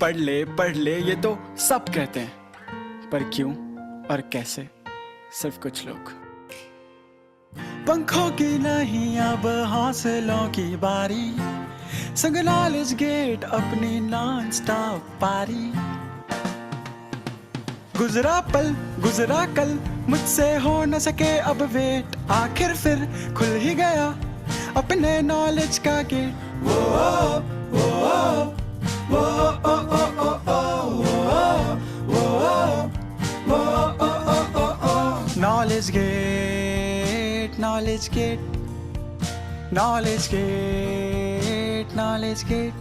पढ़ ले ये तो सब कहते हैं, पर क्यों और कैसे सिर्फ कुछ लोग। पंखों की नहीं अब हौसलों की बारी, संग नॉलेज गेट अपनी नॉन स्टॉप पारी। गुजरा पल गुजरा कल मुझसे हो न सके अब वेट, आखिर फिर खुल ही गया अपने नॉलेज का गेट। वो वो वो ओ ओ ओ ओ knowledge gate knowledge gate knowledge gate knowledge gate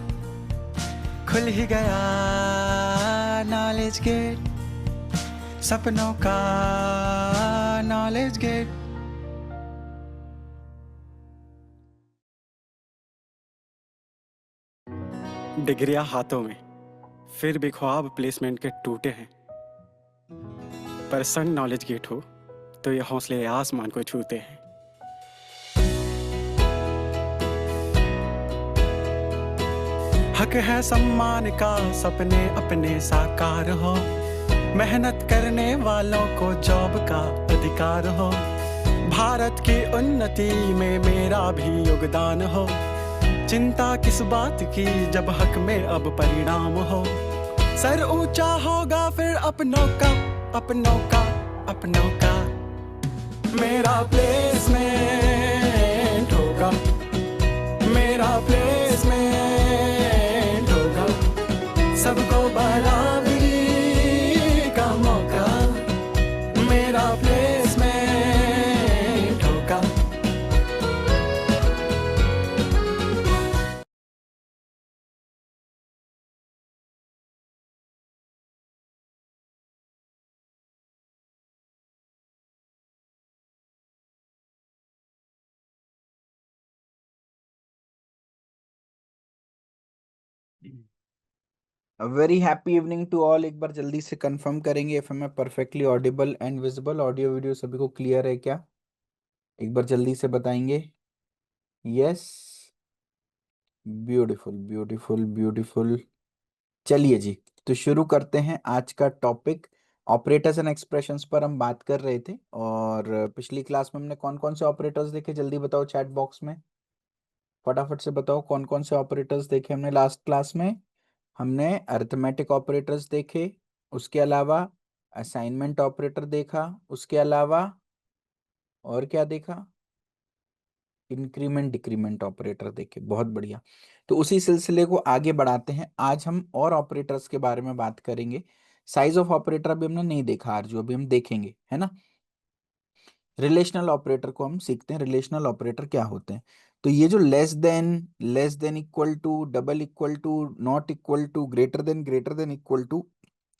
खुल ही गया नॉलेज गेट, सपनों का नॉलेज गेट। डिग्रियां हाथों में फिर भी ख्वाब प्लेसमेंट के टूटे हैं, पर संग नॉलेज गेट हो तो ये हौसले आसमान को छूते हैं। हक है सम्मान का सपने अपने साकार हो, मेहनत करने वालों को जॉब का अधिकार हो, भारत की उन्नति में मेरा भी योगदान हो। चिंता किस बात की जब हक में अब परिणाम हो, सर ऊंचा होगा फिर अपनों का अपनों का अपनों का। मेरा प्लेसमेंट होगा, मेरा प्लेसमेंट होगा, सबको बराबरी का मौका। मेरा प्लेसमेंट होगा। Very happy evening to all. एक बार जल्दी से कंफर्म करेंगे इफ मैं perfectly audible and visible, audio video सभी को क्लियर है क्या? एक बार जल्दी से बताएंगे। Yes, beautiful beautiful beautiful. चलिए जी, तो शुरू करते हैं आज का टॉपिक। ऑपरेटर्स एंड एक्सप्रेशंस पर हम बात कर रहे थे, और पिछली क्लास में हमने कौन कौन से ऑपरेटर्स देखे, जल्दी बताओ चैट बॉक्स में, फटाफट से बताओ कौन कौन से ऑपरेटर्स देखे हमने लास्ट क्लास में। हमने अरिथमेटिक ऑपरेटर्स देखे, उसके अलावा असाइनमेंट ऑपरेटर देखा, उसके अलावा और क्या देखा, इंक्रीमेंट डिक्रीमेंट ऑपरेटर देखे। बहुत बढ़िया। तो उसी सिलसिले को आगे बढ़ाते हैं, आज हम और ऑपरेटर्स के बारे में बात करेंगे। साइज ऑफ ऑपरेटर अभी हमने नहीं देखा आरजू, अभी हम देखेंगे, है ना। रिलेशनल ऑपरेटर को हम सीखते हैं, रिलेशनल ऑपरेटर क्या होते हैं। तो ये जो less than equal to, double equal to, not equal to, greater than equal to,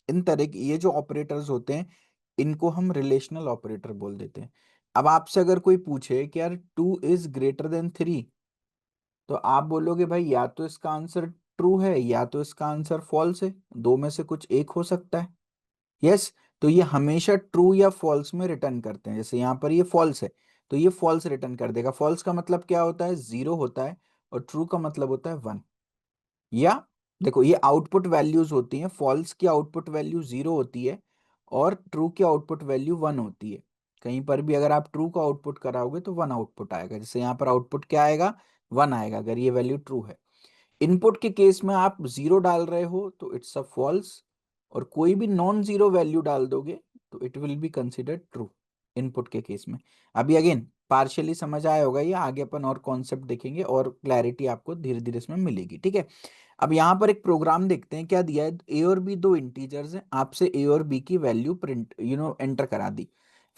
इन तरह की ये जो ऑपरेटर्स होते हैं, इनको हम रिलेशनल ऑपरेटर बोल देते हैं। अब आपसे अगर कोई पूछे कि यार 2 is greater than 3, तो आप बोलोगे भाई या तो इसका आंसर ट्रू है या तो इसका आंसर फॉल्स है, दो में से कुछ एक हो सकता है। यस, तो ये हमेशा ट्रू या फॉल्स में रिटर्न करते हैं। जैसे यहाँ पर ये फॉल्स है तो ये फॉल्स रिटर्न कर देगा। फॉल्स का मतलब क्या होता है, 0 होता है, और ट्रू का मतलब होता है 1। या देखो, ये आउटपुट वैल्यूज होती हैं, फॉल्स की आउटपुट वैल्यू 0 होती है और ट्रू की आउटपुट वैल्यू 1 होती है। कहीं पर भी अगर आप ट्रू का आउटपुट कराओगे तो 1 आउटपुट आएगा। जैसे यहाँ पर आउटपुट क्या आएगा, 1 आएगा अगर ये वैल्यू ट्रू है। इनपुट के केस में आप 0 डाल रहे हो तो इट्स अ फॉल्स, और कोई भी नॉन जीरो वैल्यू डाल दोगे तो it will be considered true input के केस में। अभी अगेन पार्शियली समझ आया होगा, ये आगे अपन और कॉन्सेप्ट देखेंगे और क्लैरिटी आपको धीरे धीरे इसमें मिलेगी, ठीक है। अब यहाँ पर एक प्रोग्राम देखते हैं, क्या दिया है, ए और बी दो इंटीजर्स हैं, आपसे ए और बी की वैल्यू प्रिंट एंटर करा दी,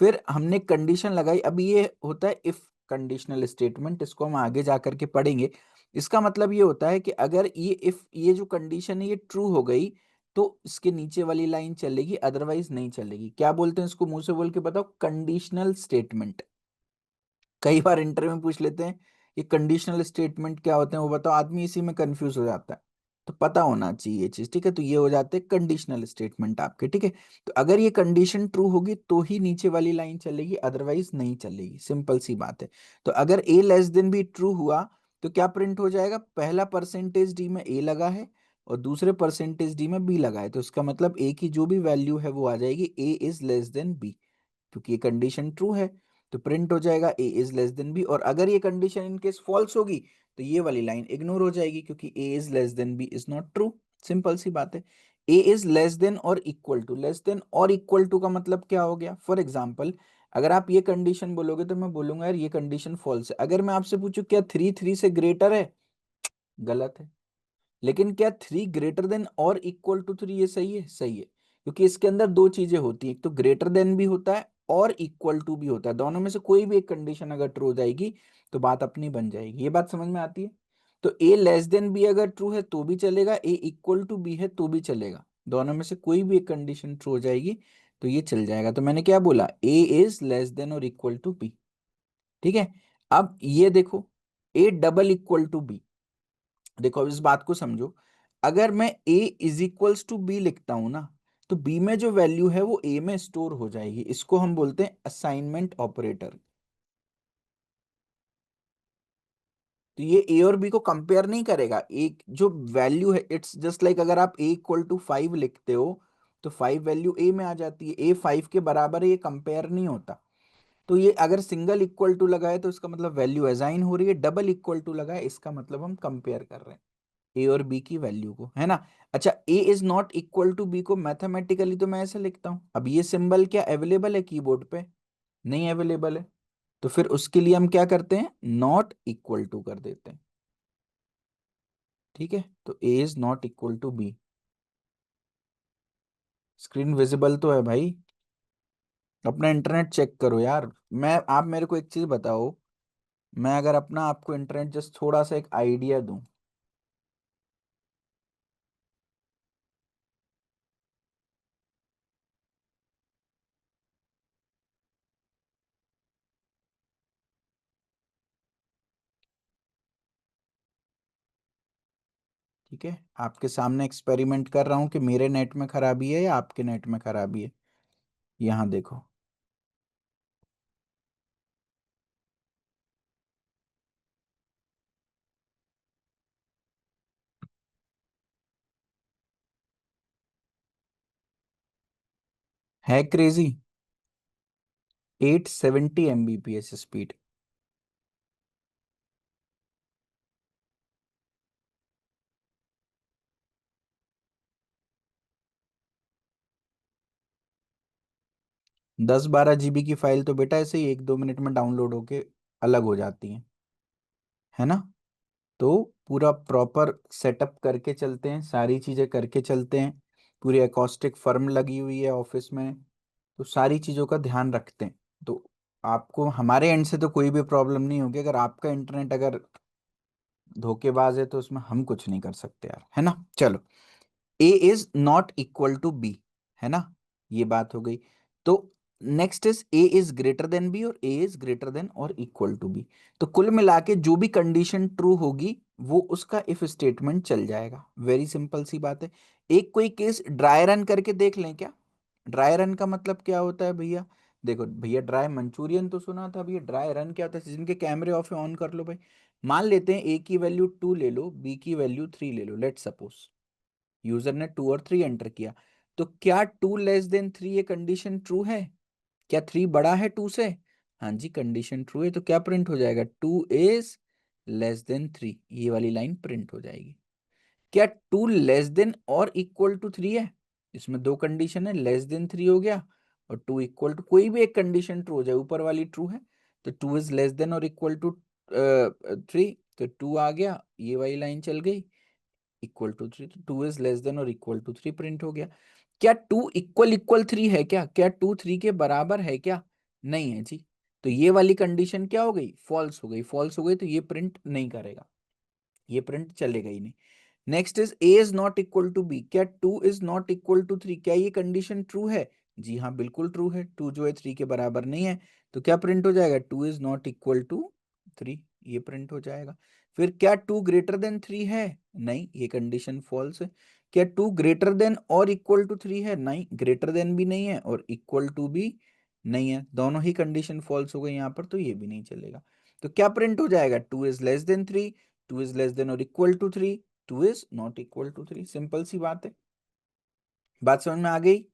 फिर हमने कंडीशन लगाई। अब ये होता है इफ कंडीशनल स्टेटमेंट, इसको हम आगे जाकर के पढ़ेंगे। इसका मतलब ये होता है कि अगर ये जो कंडीशन है ये ट्रू हो गई तो इसके नीचे वाली लाइन चलेगी, अदरवाइज नहीं चलेगी। क्या बोलते हैं इसको, मुंह से बोल के बताओ, कंडीशनल स्टेटमेंट। कई बार इंटरव्यू में पूछ लेते हैं ये कंडीशनल स्टेटमेंट क्या होते हैं, वो बताओ, आदमी इसी में कंफ्यूज हो जाता है। तो पता होना चाहिए ये चीज, ठीक है। तो ये हो जाते हैं कंडीशनल स्टेटमेंट आपके, ठीक है। तो अगर ये कंडीशन ट्रू होगी तो ही नीचे वाली लाइन चलेगी, अदरवाइज नहीं चलेगी, सिंपल सी बात है। तो अगर ए लेस देन भी ट्रू हुआ तो क्या प्रिंट हो जाएगा, पहला परसेंटेज डी में ए लगा है, और दूसरे परसेंटेज डी में बी लगाए, तो इसका मतलब ए की जो भी वैल्यू है वो आ जाएगी ए इज लेस देन बी, क्योंकि ये कंडीशन ट्रू है तो प्रिंट हो जाएगा ए इज लेस देन बी। और अगर ये कंडीशन इनकेस फॉल्स होगी तो ये वाली लाइन इग्नोर हो जाएगी, क्योंकि A is less than B is not true. Simple सी बात है। ए इज लेस देन और इक्वल टू, लेस देन और इक्वल टू का मतलब क्या हो गया? फॉर एग्जाम्पल अगर आप ये कंडीशन बोलोगे तो मैं बोलूंगा यार ये कंडीशन फॉल्स है। अगर मैं आपसे पूछूं क्या 3 3 से ग्रेटर है, गलत है। लेकिन क्या 3 ग्रेटर देन और इक्वल टू 3 ये सही है? सही है, क्योंकि इसके अंदर दो चीजें होती हैं, एक तो ग्रेटर देन भी होता है और इक्वल टू भी होता है। दोनों में से कोई भी एक कंडीशन अगर ट्रू हो जाएगी तो बात अपनी बन जाएगी। ये बात समझ में आती है? तो ए लेस देन बी अगर ट्रू है तो भी चलेगा, ए इक्वल टू बी है तो भी चलेगा। दोनों में से कोई भी एक कंडीशन ट्रू हो जाएगी तो ये चल जाएगा। तो मैंने क्या बोला? ए इज लेस देन और इक्वल टू बी। ठीक है। अब ये देखो, A double equal to B. देखो अब इस बात को समझो, अगर मैं a is equals to B लिखता हूं ना, तो b में जो वैल्यू है वो a में स्टोर हो जाएगी। इसको हम बोलते हैं असाइनमेंट ऑपरेटर। तो ये a और b को कंपेयर नहीं करेगा, एक जो वैल्यू है इट्स जस्ट लाइक अगर आप a इक्वल टू 5 लिखते हो तो 5 वैल्यू a में आ जाती है, a 5 के बराबर है, ये कंपेयर नहीं होता। तो ये अगर सिंगल इक्वल टू लगाए तो इसका मतलब वैल्यू असाइन हो रही है, डबल इक्वल टू लगाए इसका मतलब हम कंपेयर कर रहे हैं ए और बी की वैल्यू को, है ना। अच्छा, A is not equal to B को मैथमेटिकली तो मैं ऐसे लिखता हूं। अब ये सिंबल क्या अवेलेबल है कीबोर्ड पे? नहीं अवेलेबल है। तो फिर उसके लिए हम क्या करते हैं? नॉट इक्वल टू कर देते हैं। ठीक है, तो A is not equal to B. Screen visible तो है भाई? अपना इंटरनेट चेक करो यार। मैं आप मेरे को एक चीज बताओ, मैं अगर अपना आपको इंटरनेट जस्ट थोड़ा सा एक आइडिया दूं। ठीक है, आपके सामने एक्सपेरिमेंट कर रहा हूं कि मेरे नेट में खराबी है या आपके नेट में खराबी है। यहाँ देखो, है क्रेजी। 870 Mbps speed. 10 12 GB की फाइल तो बेटा ऐसे ही 1 2 मिनट में डाउनलोड होके अलग हो जाती है, है ना। तो पूरा प्रॉपर सेटअप करके चलते हैं, सारी चीजें करके चलते हैं। पूरी एकॉस्टिक फर्म लगी हुई है ऑफिस में, तो सारी चीजों का ध्यान रखते हैं। तो आपको हमारे एंड से तो कोई भी प्रॉब्लम नहीं होगी। अगर आपका इंटरनेट अगर धोखेबाज है तो उसमें हम कुछ नहीं कर सकते यार, है ना। चलो, A is not equal to B, है ना, ये बात हो गई। तो next is A is greater than B और ए इज ग्रेटर देन और इक्वल टू बी। तो कुल मिला के जो भी कंडीशन ट्रू होगी वो उसका इफ स्टेटमेंट चल जाएगा। वेरी सिंपल सी बात है। एक कोई केस ड्राई रन करके देख लें क्या? ड्राई रन का मतलब क्या होता है भैया? देखो भैया, ड्राई मंचूरियन तो सुना था भैया, ड्राई रन क्या होता है? जिनके कैमरे ऑफ है ऑन कर लो भाई। मान लेते हैं ए की वैल्यू 2 ले लो, बी की वैल्यू 3 ले लो, लेट सपोज यूजर ने 2 और 3 एंटर किया। तो क्या 2 लेस देन 3 ये कंडीशन ट्रू है? क्या 3 बड़ा है 2 से? हाँ जी, कंडीशन ट्रू है। तो क्या प्रिंट हो जाएगा? 2 इज लेस देन 3, ये वाली लाइन प्रिंट हो जाएगी। क्या 2 लेस देन और इक्वल टू 3 है? इसमें दो कंडीशन है, लेस देन 3 हो गया और 2 इक्वल टू, कोई भी एक कंडीशन ट्रू हो जाए, ऊपर वाली ट्रू है तो 2 इज लेस देन और इक्वल टू 3, तो 2 आ गया, ये वाली लाइन चल गई, इक्वल टू 3, तो 2 इज लेस देन और इक्वल टू 3 प्रिंट हो गया। क्या 2 इक्वल इक्वल 3 है क्या? क्या 2 3 के बराबर है क्या? नहीं है जी। तो ये वाली कंडीशन क्या हो गई? फॉल्स हो गई। फॉल्स हो गई तो ये प्रिंट नहीं करेगा, ये प्रिंट चलेगा ही नहीं। Next is A is not equal to B. क्या 2 इज नॉट इक्वल टू 3, क्या ये कंडीशन ट्रू है? जी हाँ, बिल्कुल ट्रू है। 2 जो है 3 के बराबर नहीं है, तो क्या प्रिंट हो जाएगा? 2 इज नॉट इक्वल टू 3, ये प्रिंट हो जाएगा। फिर क्या 2 ग्रेटर देन 3 है? नहीं, ये कंडीशन फॉल्स है। क्या 2 ग्रेटर देन और इक्वल टू 3 है? नहीं, ग्रेटर देन भी नहीं है और इक्वल टू भी नहीं है, दोनों ही कंडीशन फॉल्स हो गई यहाँ पर, तो ये भी नहीं चलेगा। तो क्या प्रिंट हो जाएगा? 2 is less than 3, 2 is less than और equal to 3, 2 is not equal to 3। Simple सी बात है, बात समझ में आ गई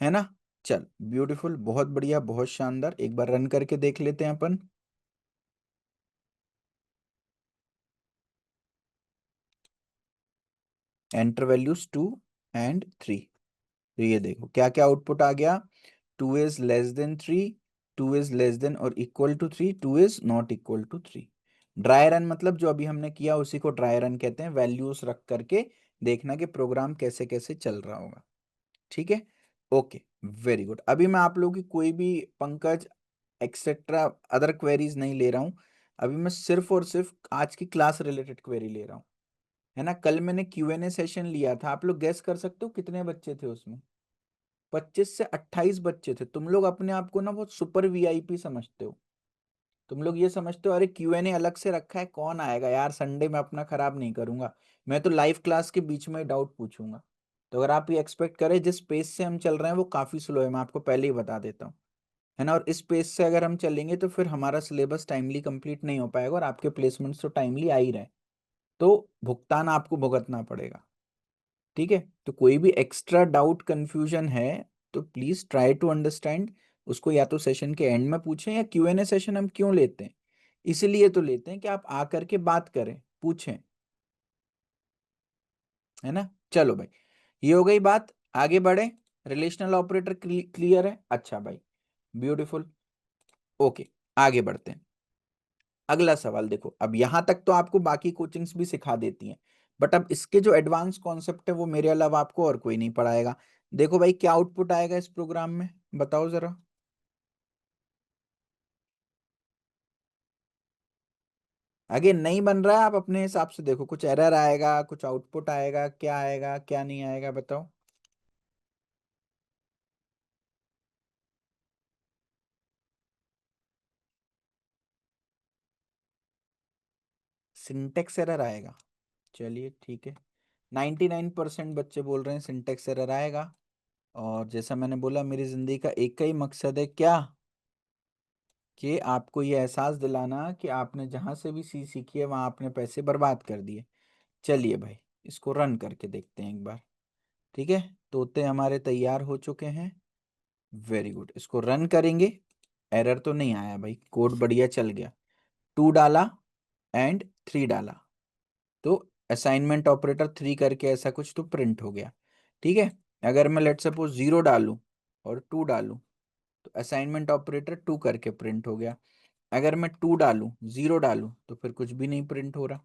है ना? चल ब्यूटीफुल, बहुत बढ़िया, बहुत शानदार। एक बार रन करके देख लेते हैं अपन। Enter values 2 and 3। तो ये देखो क्या क्या आउटपुट आ गया। 2 is less than 3, 2 is less than और equal to 3, 2 is not equal to 3। Dry run मतलब जो अभी हमने किया उसी को ड्राई रन कहते हैं। वैल्यूज रख करके देखना कि प्रोग्राम कैसे कैसे चल रहा होगा। ठीक है, ओके, वेरी गुड। अभी मैं आप लोगों की कोई भी पंकज एक्सेट्रा अदर क्वेरीज नहीं ले रहा हूं। अभी मैं सिर्फ और सिर्फ आज की क्लास रिलेटेड क्वेरी ले रहा हूं, है ना? कल मैंने Q&A सेशन लिया था, आप लोग गेस कर सकते हो कितने बच्चे थे उसमें? 25 से 28 बच्चे थे। तुम लोग अपने आप को ना बहुत सुपर वीआईपी समझते हो। तुम लोग ये समझते हो अरे Q&A अलग से रखा है, कौन आएगा यार, संडे में अपना खराब नहीं करूंगा, मैं तो लाइव क्लास के बीच में डाउट पूछूंगा। तो अगर आप ये एक्सपेक्ट करें, जिस पेस से हम चल रहे हैं वो काफी स्लो है, मैं आपको पहले ही बता देता हूँ, है ना? और इस पेस से अगर हम चलेंगे तो फिर हमारा सिलेबस टाइमली कंप्लीट नहीं हो पाएगा और आपके प्लेसमेंट्स तो टाइमली आ ही रहे, तो भुगतान आपको भुगतना पड़ेगा। ठीक है, तो कोई भी एक्स्ट्रा डाउट कंफ्यूजन है तो प्लीज ट्राई टू अंडरस्टैंड, उसको या तो सेशन के एंड में पूछें, या Q&A सेशन हम क्यों लेते हैं, इसीलिए तो लेते हैं कि आप आकर के बात करें, पूछें, है ना? चलो भाई, ये हो गई बात, आगे बढ़े। रिलेशनल ऑपरेटर क्लियर है? अच्छा भाई, ब्यूटीफुल, ओके, आगे बढ़ते हैं। अगला सवाल देखो, अब यहां तक तो आपको बाकी कोचिंग्स भी सिखा देती हैं, बट अब इसके जो एडवांस कॉन्सेप्ट है वो मेरे अलावा आपको और कोई नहीं पढ़ाएगा। देखो भाई, क्या आउटपुट आएगा इस प्रोग्राम में, बताओ जरा। आगे नहीं बन रहा है, आप अपने हिसाब से देखो, कुछ एरर आएगा, कुछ आउटपुट आएगा, क्या आएगा क्या नहीं आएगा, बताओ। सिंटेक्स एरर आएगा? चलिए ठीक है, 99% बच्चे बोल रहे हैं सिंटेक्स एरर आएगा। और जैसा मैंने बोला, मेरी जिंदगी का एक ही मकसद है, क्या? कि आपको ये एहसास दिलाना कि आपने जहां से भी सी सीखी है वहां आपने पैसे बर्बाद कर दिए। चलिए भाई, इसको रन करके देखते हैं एक बार। ठीक है, तोते हमारे तैयार हो चुके हैं, वेरी गुड, इसको रन करेंगे। एरर तो नहीं आया भाई, कोड बढ़िया चल गया। 2 डाला एंड 3 डाला, तो असाइनमेंट ऑपरेटर 3 करके ऐसा कुछ तो प्रिंट हो गया। ठीक है, अगर मैं लेट सपोज 0 डालूं और 2 डालूं, तो असाइनमेंट ऑपरेटर 2 करके प्रिंट हो गया। अगर मैं 2 डालूं 0 डालूं तो फिर कुछ भी नहीं प्रिंट हो रहा।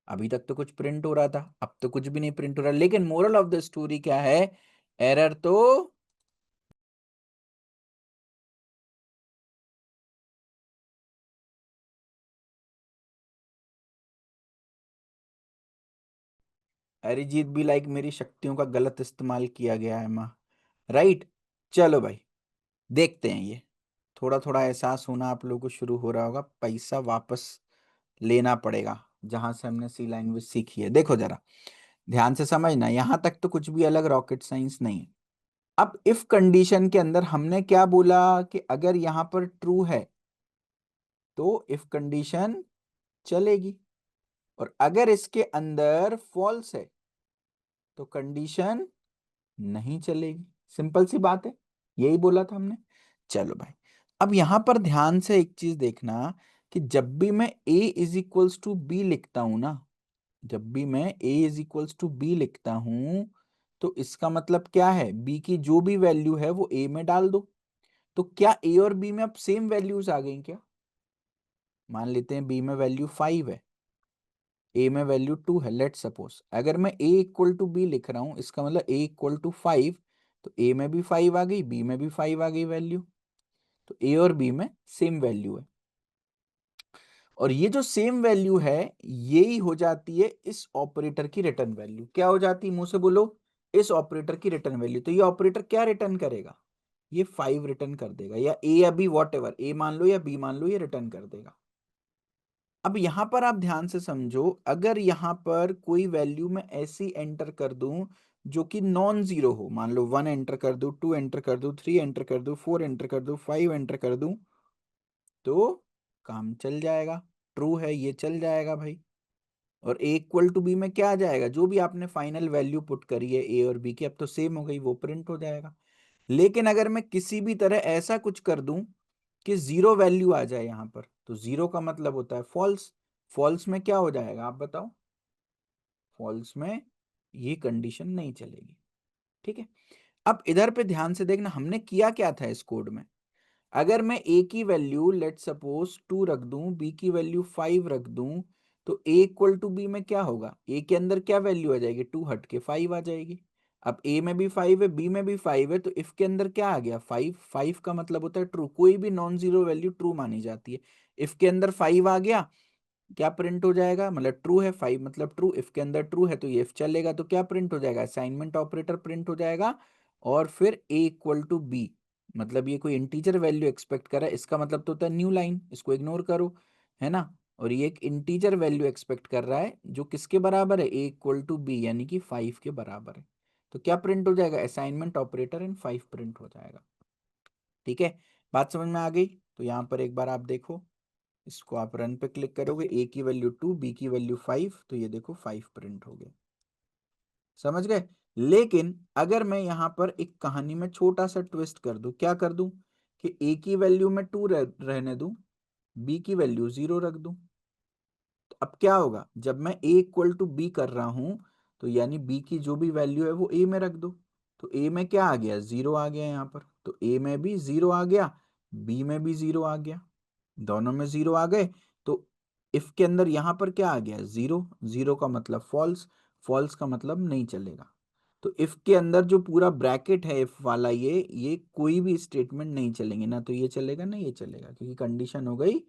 अभी तक तो कुछ प्रिंट हो रहा था, अब तो कुछ भी नहीं प्रिंट हो रहा। लेकिन मोरल ऑफ द स्टोरी क्या है? एरर तो अरिजीत भी लाइक मेरी शक्तियों का गलत इस्तेमाल किया गया है माँ, राइट? चलो भाई, देखते हैं ये, थोड़ा थोड़ा एहसास होना आप लोगों को शुरू हो रहा होगा, पैसा वापस लेना पड़ेगा जहां से हमने सी लैंग्वेज सीखी है। देखो जरा ध्यान से समझना, यहां तक तो कुछ भी अलग रॉकेट साइंस नहीं है। अब इफ कंडीशन के अंदर हमने क्या बोला कि अगर यहां पर ट्रू है तो इफ कंडीशन चलेगी, और अगर इसके अंदर फॉल्स है तो कंडीशन नहीं चलेगी। सिंपल सी बात है, यही बोला था हमने। चलो भाई, अब यहां पर ध्यान से एक चीज देखना कि जब भी मैं a is equals to B लिखता हूं ना, जब भी मैं a is equals to B लिखता हूं, तो इसका मतलब क्या है? b की जो भी वैल्यू है वो a में डाल दो। तो क्या a और b में अब सेम वैल्यूज आ गई क्या? मान लेते हैं b में वैल्यू 5 है, a में वैल्यू 2 है, लेट सपोज। अगर मैं a इक्वल टू बी लिख रहा हूं, इसका मतलब a इक्वल टू 5, तो a में भी 5 आ गई, b में भी 5 आ गई वैल्यू, तो a और b में सेम वैल्यू है। और ये जो सेम वैल्यू है, यही हो जाती है इस ऑपरेटर की रिटर्न वैल्यू। क्या हो जाती है, मुंह से बोलो, इस ऑपरेटर की रिटर्न वैल्यू। तो ये ऑपरेटर क्या रिटर्न करेगा? ये 5 रिटर्न कर देगा, या a या b वॉट एवर, a मान लो या b मान लो, ये रिटर्न कर देगा। अब यहां पर आप ध्यान से समझो, अगर यहां पर कोई वैल्यू मैं ऐसी एंटर कर दूं जो कि नॉन जीरो हो, मान लो 1 एंटर कर दूं, 2 एंटर कर दूं, 3 एंटर कर दूं, 4 एंटर कर दूं, 5 एंटर कर दूं, तो काम चल जाएगा। ट्रू है, ये चल जाएगा भाई। और ए इक्वल टू बी में क्या आ जाएगा, जो भी आपने फाइनल वैल्यू पुट करी है ए और बी की, अब तो सेम हो गई, वो प्रिंट हो जाएगा। लेकिन अगर मैं किसी भी तरह ऐसा कुछ कर दूं कि जीरो वैल्यू आ जाए यहां पर, तो जीरो का मतलब होता है फॉल्स। फॉल्स में क्या हो जाएगा आप बताओ, फॉल्स में ये कंडीशन नहीं चलेगी। ठीक है, अब इधर पे ध्यान से देखना हमने किया क्या था इस कोड में। अगर मैं ए की वैल्यू लेट सपोज 2 रख दूं, बी की वैल्यू 5 रख दूं, तो ए इक्वल टू बी में क्या होगा, ए के अंदर क्या वैल्यू आ जाएगी, 2 हट के 5 आ जाएगी। अब ए में भी 5 है, बी में भी 5 है, तो इफ के अंदर क्या आ गया, 5। 5 का मतलब होता है ट्रू, कोई भी नॉन जीरो वैल्यू ट्रू मानी जाती है। इफ के अंदर 5 आ गया, क्या प्रिंट हो जाएगा, मतलब ट्रू है, 5 मतलब ट्रू, इफ के अंदर ट्रू है तो ये इफ चलेगा, तो क्या प्रिंट हो जाएगा, असाइनमेंट ऑपरेटर प्रिंट हो जाएगा। और फिर ए इक्वल टू बी, मतलब ये कोई इंटीजर वैल्यू एक्सपेक्ट कर रहा है, इसका मतलब तो होता है न्यू लाइन, इसको इग्नोर करो, है ना। और ये एक इंटीजर वैल्यू एक्सपेक्ट कर रहा है जो किसके बराबर है, ए इक्वल टू बी, यानी कि 5 के बराबर है। तो क्या प्रिंट हो जाएगा, असाइनमेंट ऑपरेटर इन 5 प्रिंट हो जाएगा। ठीक है, बात समझ में आ गई। तो यहाँ पर एक बार आप देखो, इसको आप रन पे क्लिक करोगे, ए की वैल्यू 2, बी की वैल्यू 5, तो ये देखो 5 प्रिंट हो गया। समझ गए। लेकिन अगर मैं यहाँ पर एक कहानी में छोटा सा ट्विस्ट कर दूं, क्या कर दूं कि ए की वैल्यू में 2 रहने दूं, बी की वैल्यू 0 रख दूं, तो अब क्या होगा, जब मैं ए इक्वल टू बी कर रहा हूं, तो यानी बी की जो भी वैल्यू है वो ए में रख दो। तो ए में क्या आ गया, 0 आ गया यहाँ पर, तो ए में भी 0 आ गया, बी में भी 0 आ गया, दोनों में 0 आ गए। तो इफ के अंदर यहां पर क्या आ गया, 0। 0 का मतलब फॉल्स, फॉल्स का मतलब नहीं चलेगा। तो इफ के अंदर जो पूरा ब्रैकेट है इफ वाला, ये कोई भी स्टेटमेंट नहीं चलेंगे, ना तो ये चलेगा ना ये चलेगा, क्योंकि कंडीशन हो गई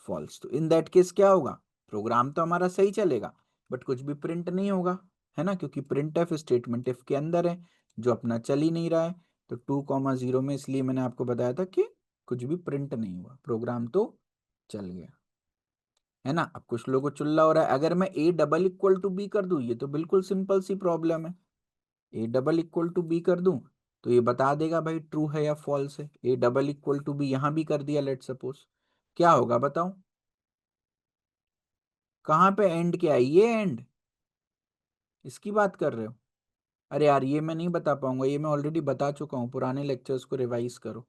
फॉल्स। तो इन दैट केस क्या होगा, प्रोग्राम तो हमारा सही चलेगा बट कुछ भी प्रिंट नहीं होगा, है ना, क्योंकि प्रिंट एफ स्टेटमेंट इफ के अंदर है जो अपना चल ही नहीं रहा है। तो 2,0 में इसलिए मैंने आपको बताया था कि कुछ भी प्रिंट नहीं हुआ, प्रोग्राम तो चल गया, है ना। अब कुछ लोगों को चुल्ला हो रहा है, अगर मैं A double equal to B कर दूं, ये तो बिल्कुल सिंपल सी प्रॉब्लम है। A double equal to B कर दूं तो ये बता देगा भाई ट्रू है या फॉल्स है। A double equal to B यहां भी कर दिया लेट सपोज, क्या होगा बताओ, कहां पे एंड, क्या है ये एंड, इसकी बात कर रहे हो। अरे यार ये मैं नहीं बता पाऊंगा, ये मैं ऑलरेडी बता चुका हूँ, पुराने लेक्चर्स को रिवाइज करो।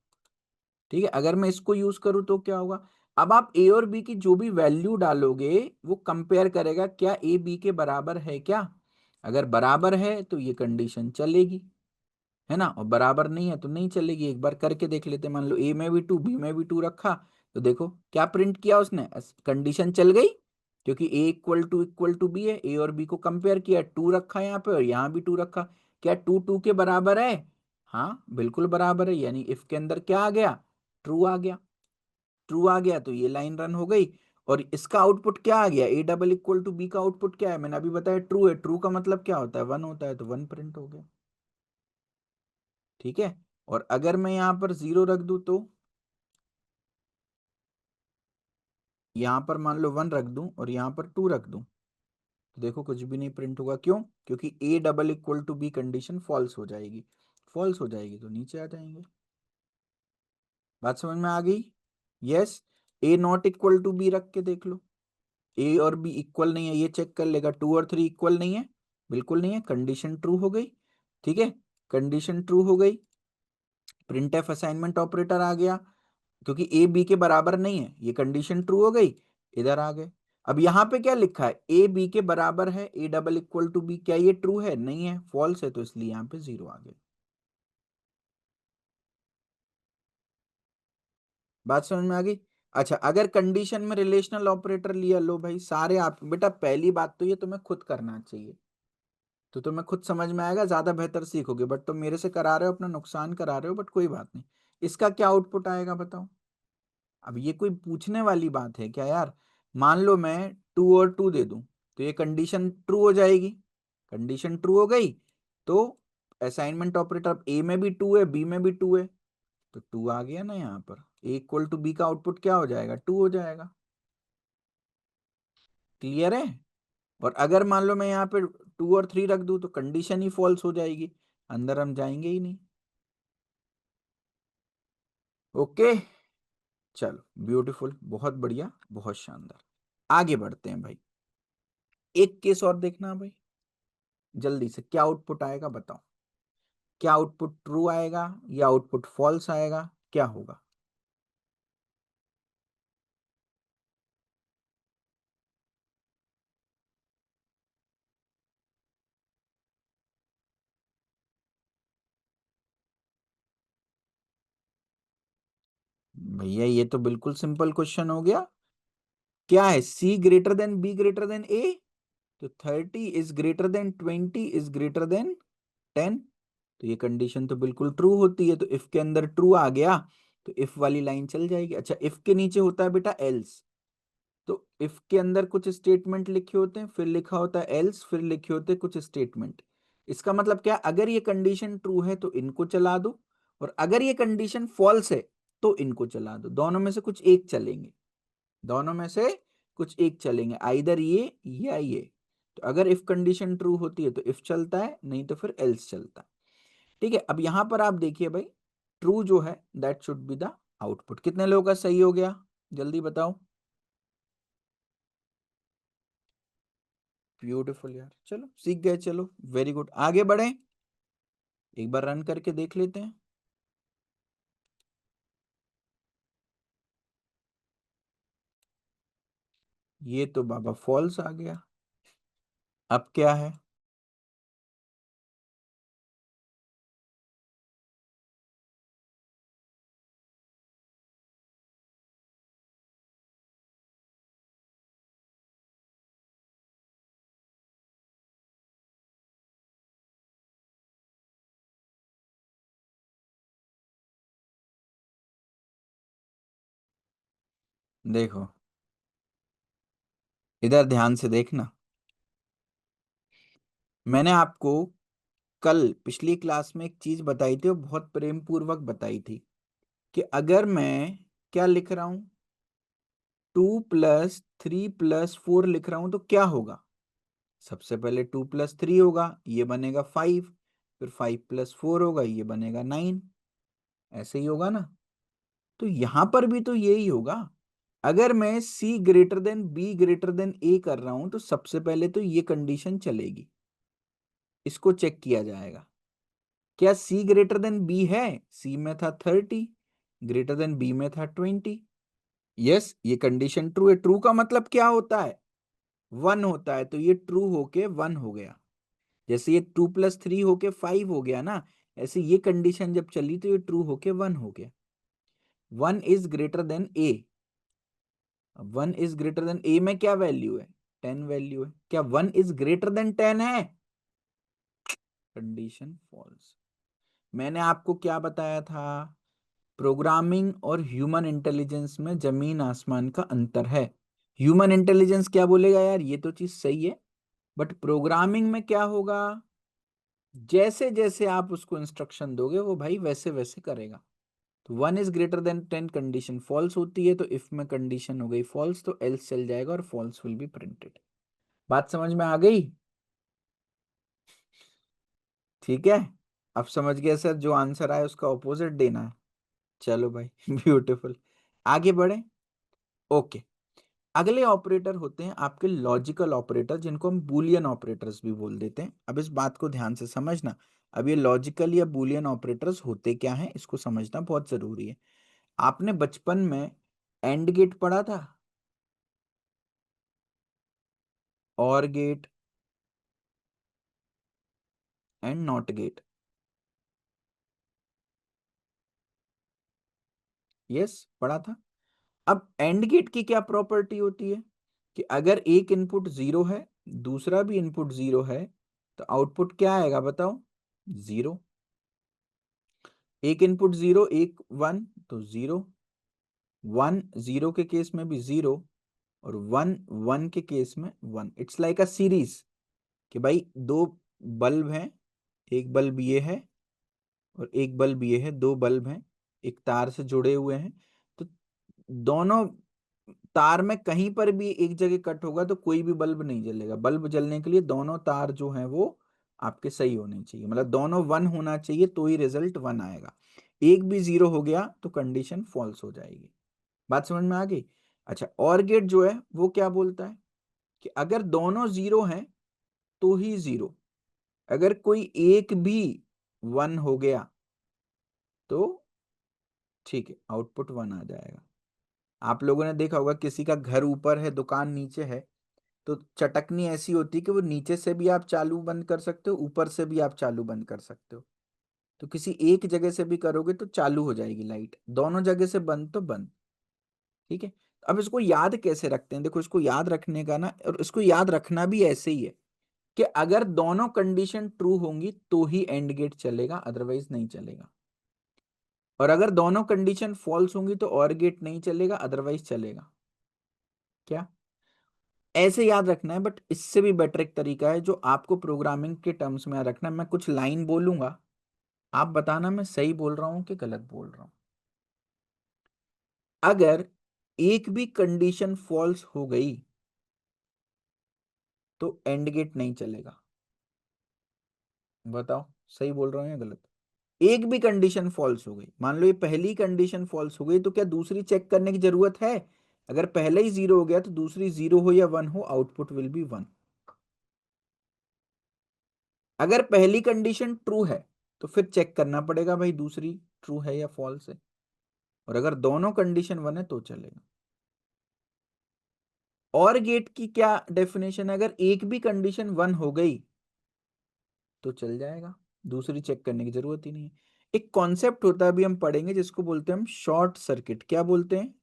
ठीक है, अगर मैं इसको यूज करूँ तो क्या होगा, अब आप ए और बी की जो भी वैल्यू डालोगे वो कंपेयर करेगा क्या ए बी के बराबर है क्या। अगर बराबर है तो ये कंडीशन चलेगी, है ना, और बराबर नहीं है तो नहीं चलेगी। एक बार करके देख लेते हैं, मान लो ए में भी 2 बी में भी 2 रखा, तो देखो क्या प्रिंट किया उसने, कंडीशन चल गई, क्योंकि ए इक्वल टू बी है। ए और बी को कंपेयर किया, 2 रखा यहाँ पे और यहाँ भी 2 रखा, क्या 2 2 के बराबर है, हाँ बिल्कुल बराबर है, यानी इफ के अंदर क्या आ गया, ट्रू आ गया। ट्रू आ गया तो ये लाइन रन हो गई, और इसका आउटपुट क्या आ गया, A double equal to B का आउटपुट क्या है, मैंने अभी बताया ट्रू है, ट्रू का मतलब क्या होता है, 1 होता है, तो 1 प्रिंट हो गया। ठीक है, और अगर मैं यहां पर 0 रख दूं, तो यहां पर मान लो 1 रख दूं और यहां पर 2 रख दूं, तो देखो कुछ भी नहीं प्रिंट होगा, क्यों, क्योंकि A double equal to B condition false हो जाएगी। फॉल्स हो जाएगी तो नीचे आ जाएंगे। बात समझ में आ गई। Yes, A not equal to B रख के देख लो, ए और बी इक्वल नहीं है, ये चेक कर लेगा, 2 और 3 इक्वल नहीं है, बिल्कुल नहीं है, कंडीशन ट्रू हो गई। ठीक है, कंडीशन ट्रू हो गई, प्रिंट एफ असाइनमेंट ऑपरेटर आ गया, क्योंकि ए बी के बराबर नहीं है, ये कंडीशन ट्रू हो गई, इधर आ गए। अब यहां पे क्या लिखा है, ए बी के बराबर है, A double equal to B, क्या ये ट्रू है, नहीं है, फॉल्स है, तो इसलिए यहां पे 0 आ गए। बात समझ में आ गई। अच्छा, अगर कंडीशन में रिलेशनल ऑपरेटर लिया, लो भाई सारे आप बेटा, पहली बात तो ये तुम्हें खुद करना चाहिए, तो तुम्हें खुद समझ में आएगा, ज्यादा बेहतर सीखोगे, बट तुम मेरे से करा रहे हो, अपना नुकसान करा रहे हो, बट कोई बात नहीं। इसका क्या आउटपुट आएगा बताओ। अब ये कोई पूछने वाली बात है क्या यार, मान लो मैं 2 और 2 दे दूं, तो ये कंडीशन ट्रू हो जाएगी, कंडीशन ट्रू हो गई, तो असाइनमेंट ऑपरेटर ए में भी 2 है, बी में भी 2 है, तो 2 आ गया ना यहाँ पर, ए इक्वल टू बी का आउटपुट क्या हो जाएगा, 2 हो जाएगा। क्लियर है। और अगर मान लो मैं यहाँ पे 2 और 3 रख दूं, तो कंडीशन ही फॉल्स हो जाएगी, अंदर हम जाएंगे ही नहीं। ओके, चलो ब्यूटीफुल, बहुत बढ़िया, बहुत शानदार। आगे बढ़ते हैं भाई। एक केस और देखना भाई, जल्दी से क्या आउटपुट आएगा बताओ। क्या आउटपुट ट्रू आएगा या आउटपुट फॉल्स आएगा, क्या होगा? भैया ये तो बिल्कुल सिंपल क्वेश्चन हो गया। क्या है? C greater than B greater than A. तो 30 is greater than 20 is greater than 10। तो ये कंडीशन तो बिल्कुल ट्रू होती है, तो इफ के अंदर ट्रू आ गया तो इफ वाली लाइन चल जाएगी। अच्छा, इफ के नीचे होता है बेटा एल्स। तो इफ के अंदर कुछ स्टेटमेंट लिखे होते हैं, फिर लिखा होता है एल्स, फिर लिखे होते हैं कुछ स्टेटमेंट। इसका मतलब क्या? अगर ये कंडीशन ट्रू है तो इनको चला दो, और अगर ये कंडीशन फॉल्स है तो इनको चला दो। दोनों में से कुछ एक चलेंगे, दोनों में से कुछ एक चलेंगे, आइदर ये या ये। तो अगर इफ कंडीशन ट्रू होती है तो इफ चलता है, नहीं तो फिर एल्स चलता है। ठीक है, अब यहां पर आप देखिए भाई, ट्रू जो है that should be the output. कितने लोगों का सही हो गया, जल्दी बताओ। ब्यूटीफुल यार, चलो सीख गए, चलो वेरी गुड, आगे बढ़े। एक बार रन करके देख लेते हैं। ये तो बाबा फॉल्स आ गया। अब क्या है? देखो, इधर ध्यान से देखना। मैंने आपको कल पिछली क्लास में एक चीज बताई थी और बहुत प्रेम पूर्वक बताई थी कि अगर मैं क्या लिख रहा हूं, 2 + 3 + 4 लिख रहा हूं तो क्या होगा? सबसे पहले 2 + 3 होगा, ये बनेगा 5। फिर 5 + 4 होगा, ये बनेगा 9। ऐसे ही होगा ना? तो यहां पर भी तो यही होगा। अगर मैं C greater than B greater than A कर रहा हूं तो सबसे पहले तो ये कंडीशन चलेगी, इसको चेक किया जाएगा। क्या सी ग्रेटर देन बी है? सी में था 30, ग्रेटर देन बी में था 20। यस, ये कंडीशन ट्रू है। ट्रू का मतलब क्या होता है? 1 होता है, तो ये ट्रू होके 1 हो गया। जैसे ये 2 + 3 होके 5 हो गया ना, ऐसे ये कंडीशन जब चली तो ये ट्रू होके 1 हो गया। 1 is greater than A. 1 is greater than A में क्या वैल्यू है? 10 वैल्यू है। क्या 1 इज ग्रेटर देन 10 है? Condition false. मैंने आपको क्या बताया था? प्रोग्रामिंग और ह्यूमन इंटेलिजेंस में जमीन आसमान का अंतर है। ह्यूमन इंटेलिजेंस क्या बोलेगा यार, ये तो चीज सही है, बट प्रोग्रामिंग में क्या होगा? जैसे जैसे आप उसको इंस्ट्रक्शन दोगे वो भाई वैसे वैसे करेगा। तो 1 is greater than 10 condition false होती है, तो इफ में कंडीशन हो गई फॉल्स तो एल्स चल जाएगा और फॉल्स विल बी प्रिंटेड। बात समझ में आ गई? ठीक है, अब समझ गया सर, जो आंसर आए उसका ऑपोजिट देना है। चलो भाई ब्यूटीफुल, आगे बढ़े। ओके, अगले ऑपरेटर होते हैं आपके लॉजिकल ऑपरेटर, जिनको हम बूलियन ऑपरेटर्स भी बोल देते हैं। अब इस बात को ध्यान से समझना। अब ये लॉजिकल या बूलियन ऑपरेटर्स होते क्या हैं, इसको समझना बहुत जरूरी है। आपने बचपन में एंड गेट पढ़ा था, और gate and not gate. Yes, पढ़ा था। अब एंड गेट की क्या प्रॉपर्टी होती है कि अगर एक इनपुट जीरो है, दूसरा भी इनपुट जीरो है, तो आउटपुट क्या आएगा बताओ? जीरो। एक इनपुट जीरो, एक 1, तो जीरो। 1 0 के केस में भी जीरो, और 1 1 के केस में 1। इट्स लाइक अ सीरीज कि भाई दो बल्ब हैं, एक बल्ब ये है और एक बल्ब ये है, दो बल्ब हैं, एक तार से जुड़े हुए हैं। तो दोनों तार में कहीं पर भी एक जगह कट होगा तो कोई भी बल्ब नहीं जलेगा। बल्ब जलने के लिए दोनों तार जो हैं वो आपके सही होने चाहिए, मतलब दोनों 1 होना चाहिए तो ही रिजल्ट 1 आएगा। एक भी 0 हो गया तो कंडीशन फॉल्स हो जाएगी। बात समझ में आ गई? अच्छा, और गेट जो है वो क्या बोलता है? कि अगर दोनों जीरो हैं तो ही जीरो, अगर कोई एक भी वन हो गया तो ठीक है, आउटपुट वन आ जाएगा। आप लोगों ने देखा होगा किसी का घर ऊपर है, दुकान नीचे है, तो चटकनी ऐसी होती है कि वो नीचे से भी आप चालू बंद कर सकते हो, ऊपर से भी आप चालू बंद कर सकते हो। तो किसी एक जगह से भी करोगे तो चालू हो जाएगी लाइट, दोनों जगह से बंद तो बंद। ठीक है, अब इसको याद कैसे रखते हैं? देखो, इसको याद रखने का ना, और इसको याद रखना भी ऐसे ही है कि अगर दोनों कंडीशन ट्रू होंगी तो ही एंड गेट चलेगा, अदरवाइज नहीं चलेगा। और अगर दोनों कंडीशन फॉल्स होंगी तो और गेट नहीं चलेगा, अदरवाइज चलेगा। क्या? ऐसे याद रखना है, बट इससे भी बेटर एक तरीका है जो आपको प्रोग्रामिंग के टर्म्स में याद रखना है। मैं कुछ लाइन बोलूंगा, आप बताना मैं सही बोल रहा हूं कि गलत बोल रहा हूं। अगर एक भी कंडीशन फॉल्स हो गई तो एंड गेट नहीं चलेगा। बताओ सही बोल रहा हूं या गलत? एक भी कंडीशन फॉल्स हो गई, मान लो ये पहली कंडीशन फॉल्स हो गई, तो क्या दूसरी चेक करने की जरूरत है? अगर पहले ही जीरो हो गया तो दूसरी जीरो हो या वन हो, आउटपुट विल बी वन। अगर पहली कंडीशन ट्रू है तो फिर चेक करना पड़ेगा भाई दूसरी ट्रू है या फॉल्स है, और अगर दोनों कंडीशन वन है तो चलेगा। और गेट की क्या डेफिनेशन है? अगर एक भी कंडीशन वन हो गई तो चल जाएगा, दूसरी चेक करने की जरूरत ही नहीं है। एक कॉन्सेप्ट होता है, अभी हम पढ़ेंगे, जिसको बोलते हैं हम शॉर्ट सर्किट। क्या बोलते हैं?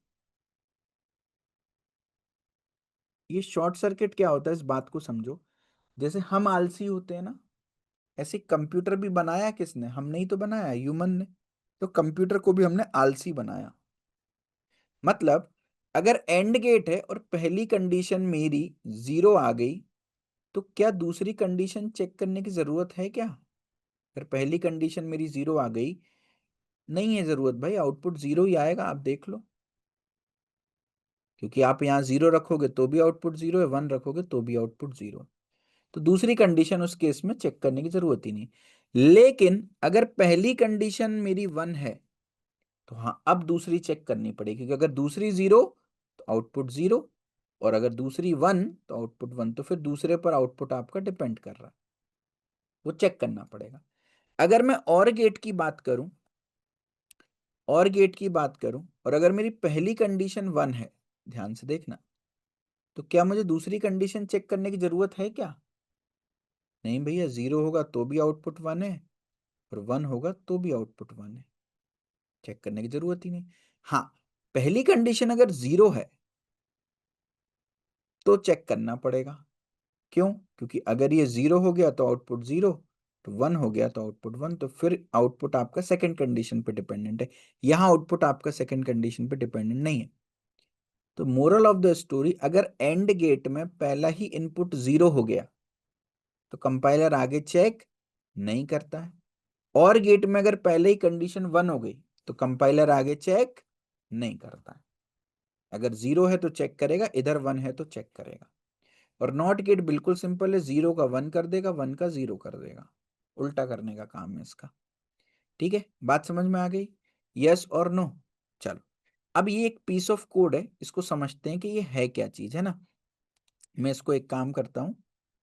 ये शॉर्ट सर्किट क्या होता है, इस बात को समझो। जैसे हम आलसी होते हैं ना, ऐसे कंप्यूटर भी बनाया किसने? हमने ही तो बनाया, ह्यूमन ने। तो कंप्यूटर को भी हमने आलसी बनाया। मतलब अगर एंड गेट है और पहली कंडीशन मेरी जीरो आ गई, तो क्या दूसरी कंडीशन चेक करने की जरूरत है क्या? अगर पहली कंडीशन मेरी जीरो आ गई, नहीं है जरूरत भाई, आउटपुट जीरो ही आएगा, आप देख लो। क्योंकि आप यहाँ जीरो रखोगे तो भी आउटपुट जीरो है, वन रखोगे तो भी आउटपुट जीरो है। तो दूसरी कंडीशन उस केस में चेक करने की जरूरत ही नहीं। लेकिन अगर पहली कंडीशन मेरी वन है तो हाँ, अब दूसरी चेक करनी पड़ेगी, क्योंकि अगर दूसरी जीरो तो आउटपुट जीरो, और अगर दूसरी वन तो आउटपुट वन। तो फिर दूसरे पर आउटपुट आपका डिपेंड कर रहा है, वो चेक करना पड़ेगा। अगर मैं और गेट की बात करूं, और गेट की बात करूं, और अगर मेरी पहली कंडीशन वन है, ध्यान से देखना, तो क्या मुझे दूसरी कंडीशन चेक करने की जरूरत है क्या? नहीं भैया, जीरो होगा तो भी आउटपुट वन है, और वन होगा तो भी आउटपुट वन है, चेक करने की जरूरत ही नहीं। हाँ, पहली कंडीशन अगर जीरो है तो चेक करना पड़ेगा। क्यों? क्योंकि अगर ये जीरो हो गया तो आउटपुट जीरो, तो वन हो गया तो आउटपुट वन, तो फिर आउटपुट आपका सेकंड कंडीशन पे डिपेंडेंट है। यहां आउटपुट आपका सेकंड कंडीशन पे डिपेंडेंट नहीं है। तो मोरल ऑफ द स्टोरी, अगर एंड गेट में पहला ही इनपुट जीरो हो गया तो कंपाइलर आगे चेक नहीं करता है। और गेट में अगर पहले ही कंडीशन वन हो गई तो कंपाइलर आगे चेक नहीं करता है। अगर जीरो है तो चेक करेगा, इधर वन है तो चेक करेगा। और नॉट गेट बिल्कुल सिंपल है, जीरो का वन कर देगा, वन का जीरो कर देगा, उल्टा करने का काम है इसका। ठीक है, बात समझ में आ गई? यस और नो? चलो, अब ये एक पीस ऑफ कोड है, इसको समझते हैं कि ये है क्या चीज, है ना। मैं इसको एक काम करता हूँ,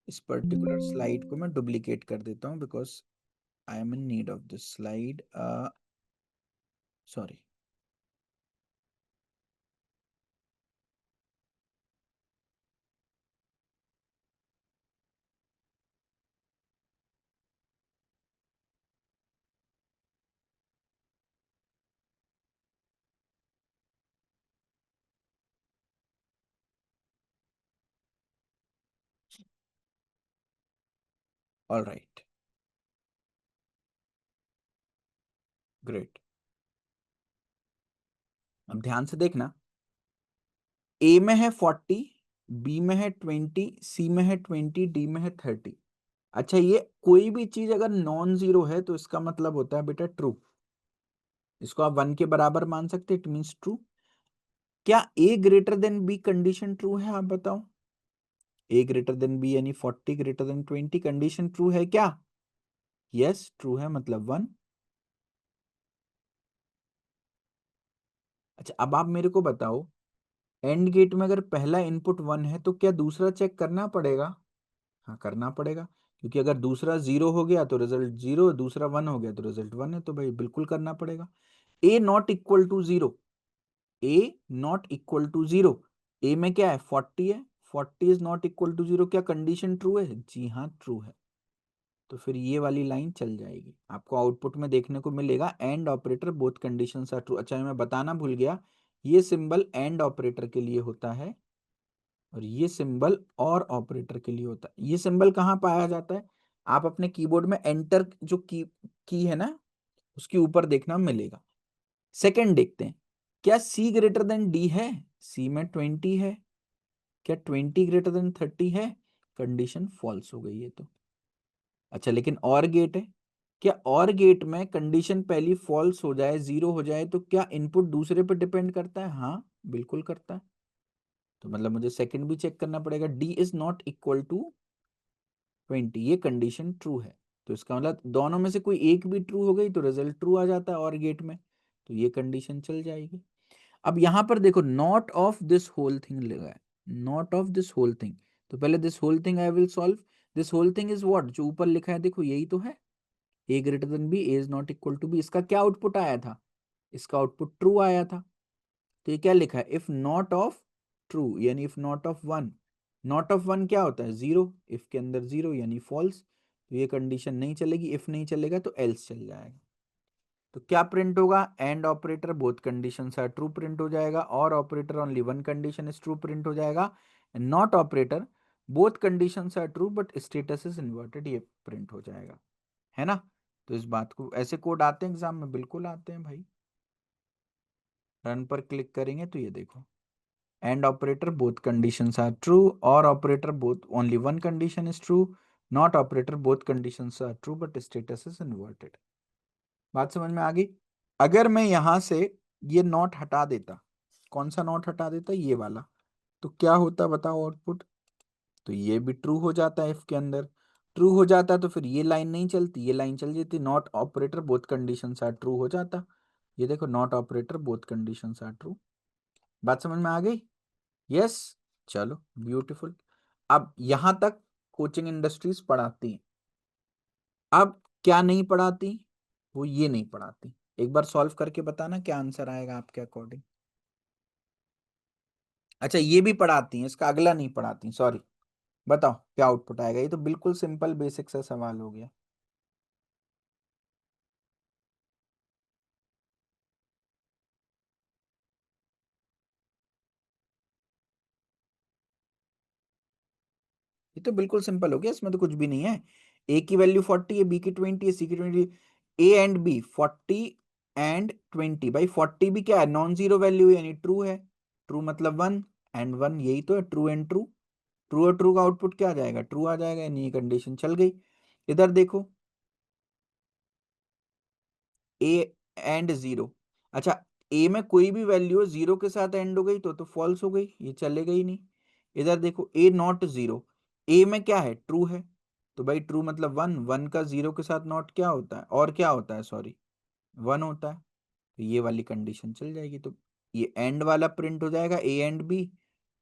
इस पर्टिकुलर स्लाइड को मैं डुप्लीकेट कर देता हूँ, because I M in need of this slide. Sorry. All right, great. अब ध्यान से देखना, ए में है 40, बी में है 20, सी में है 20, डी में है 30। अच्छा, ये कोई भी चीज अगर नॉन जीरो है तो इसका मतलब होता है बेटा ट्रू। इसको आप वन के बराबर मान सकते, इट मीन्स ट्रू। क्या A greater than B condition true है? आप बताओ। ए ग्रेटर देन बी यानी 40 ग्रेटर देन 20 कंडीशन ट्रू है क्या? यस, ट्रू है, मतलब वन। अच्छा, अब आप मेरे को बताओ, एंड गेट में अगर पहला इनपुट 1 है तो क्या दूसरा चेक करना पड़ेगा? हाँ, करना पड़ेगा, क्योंकि अगर दूसरा 0 हो गया तो रिजल्ट 0, दूसरा 1 हो गया तो रिजल्ट 1 है, तो भाई बिल्कुल करना पड़ेगा। A not equal to 0, A not equal to 0, A में क्या है 40 है, 40 इज नॉट इक्वल टू 0, क्या कंडीशन ट्रू है? जी हाँ, ट्रू है। तो फिर ये वाली लाइन चल जाएगी, आपको आउटपुट में देखने को मिलेगा and operator both conditions are true. अच्छा, मैं बताना भूल गया, ये सिंबल एंड ऑपरेटर के लिए होता है और ये सिंबल और ऑपरेटर के लिए होता है। ये सिंबल कहाँ पाया जाता है? आप अपने कीबोर्ड में एंटर जो की है ना, उसके ऊपर देखना मिलेगा। सेकंड देखते हैं, क्या सी ग्रेटर देन डी है? सी में 20 है, क्या 20 ग्रेटर देन 30 है? कंडीशन फॉल्स हो गई है तो। अच्छा, लेकिन और गेट है, क्या और गेट में कंडीशन पहली फॉल्स हो जाए, 0 हो जाए, तो क्या इनपुट दूसरे पर डिपेंड करता है? हाँ, बिल्कुल करता है। तो मतलब मुझे सेकंड भी चेक करना पड़ेगा, D is not equal to 20, ये कंडीशन ट्रू है। तो इसका मतलब दोनों में से कोई एक भी ट्रू हो गई तो रिजल्ट ट्रू आ जाता है और गेट में, तो ये कंडीशन चल जाएगी। अब यहां पर देखो, not of this whole thing लगा है, not of this whole thing, तो पहले this whole thing I will solve. This whole thing is what, जो ऊपर लिखा है देखो यही तो है, A greater than B, A is not equal to B. इसका क्या आउटपुट आया था? इसका आउटपुट ट्रू आया था। तो ये क्या लिखा है, इफ नॉट ऑफ ट्रू यानी if not of one. Not of one क्या होता है? 0, इफ के अंदर 0 यानी फॉल्स, तो ये कंडीशन नहीं चलेगी, इफ नहीं चलेगा तो एल्स चल जाएगा। तो क्या प्रिंट होगा? And operator both conditions are true print हो जाएगा, और operator only one condition is true print हो जाएगा, not operator both conditions are true but status is inverted, ये प्रिंट हो जाएगा, है ना? तो इस बात को, ऐसे कोड आते हैं एग्जाम में, बिल्कुल आते हैं भाई। रन पर क्लिक करेंगे तो ये देखो, and operator both conditions are true, और operator both only one condition is true, not operator both conditions are true but status is inverted. बात समझ में आ गई? अगर मैं यहां से ये नॉट हटा देता, कौन सा नॉट हटा देता? ये वाला, तो क्या होता बताओ आउटपुट? तो ये भी ट्रू हो जाता है, इफ के अंदर ट्रू हो जाता तो फिर ये लाइन नहीं चलती, ये लाइन चल जाती, not operator both conditions are true हो जाता। ये देखो, not operator both conditions are true. बात समझ में आ गई? यस। चलो, ब्यूटीफुल। अब यहां तक कोचिंग इंडस्ट्रीज पढ़ाती है। अब क्या नहीं पढ़ाती? वो ये नहीं पढ़ाती। एक बार सॉल्व करके बताना क्या आंसर आएगा आपके अकॉर्डिंग। अच्छा, ये भी पढ़ाती हैं, इसका अगला नहीं पढ़ाती, सॉरी। बताओ क्या आउटपुट आएगा? ये तो बिल्कुल सिंपल बेसिक सा सवाल हो गया। ये तो बिल्कुल सिंपल हो गया, इसमें तो कुछ भी नहीं है। ए की वैल्यू 40 है, बी की 20 है, सी की 20। ए एंड बी 40 एंड 20, भाई 40 भी क्या है? नॉन जीरो वैल्यू यानी ट्रू है, ट्रू मतलब 1 एंड 1, यही तो है ट्रू एंड ट्रू। ट्रू और ट्रू का आउटपुट क्या आ जाएगा? ट्रू आ जाएगा, यानी ये कंडीशन चल गई। इधर देखो, ए एंड 0। अच्छा, ए में कोई भी वैल्यू 0 के साथ एंड हो गई तो फॉल्स हो गई, ये चलेगा ही नहीं। इधर देखो, ए नॉट 0, ए में क्या है? ट्रू है, तो भाई ट्रू मतलब 1, 1 का 0 के साथ नॉट क्या होता है, और क्या होता है, सॉरी 1 होता है, तो ये वाली कंडीशन चल जाएगी। तो ये एंड वाला प्रिंट हो जाएगा, ए एंड बी,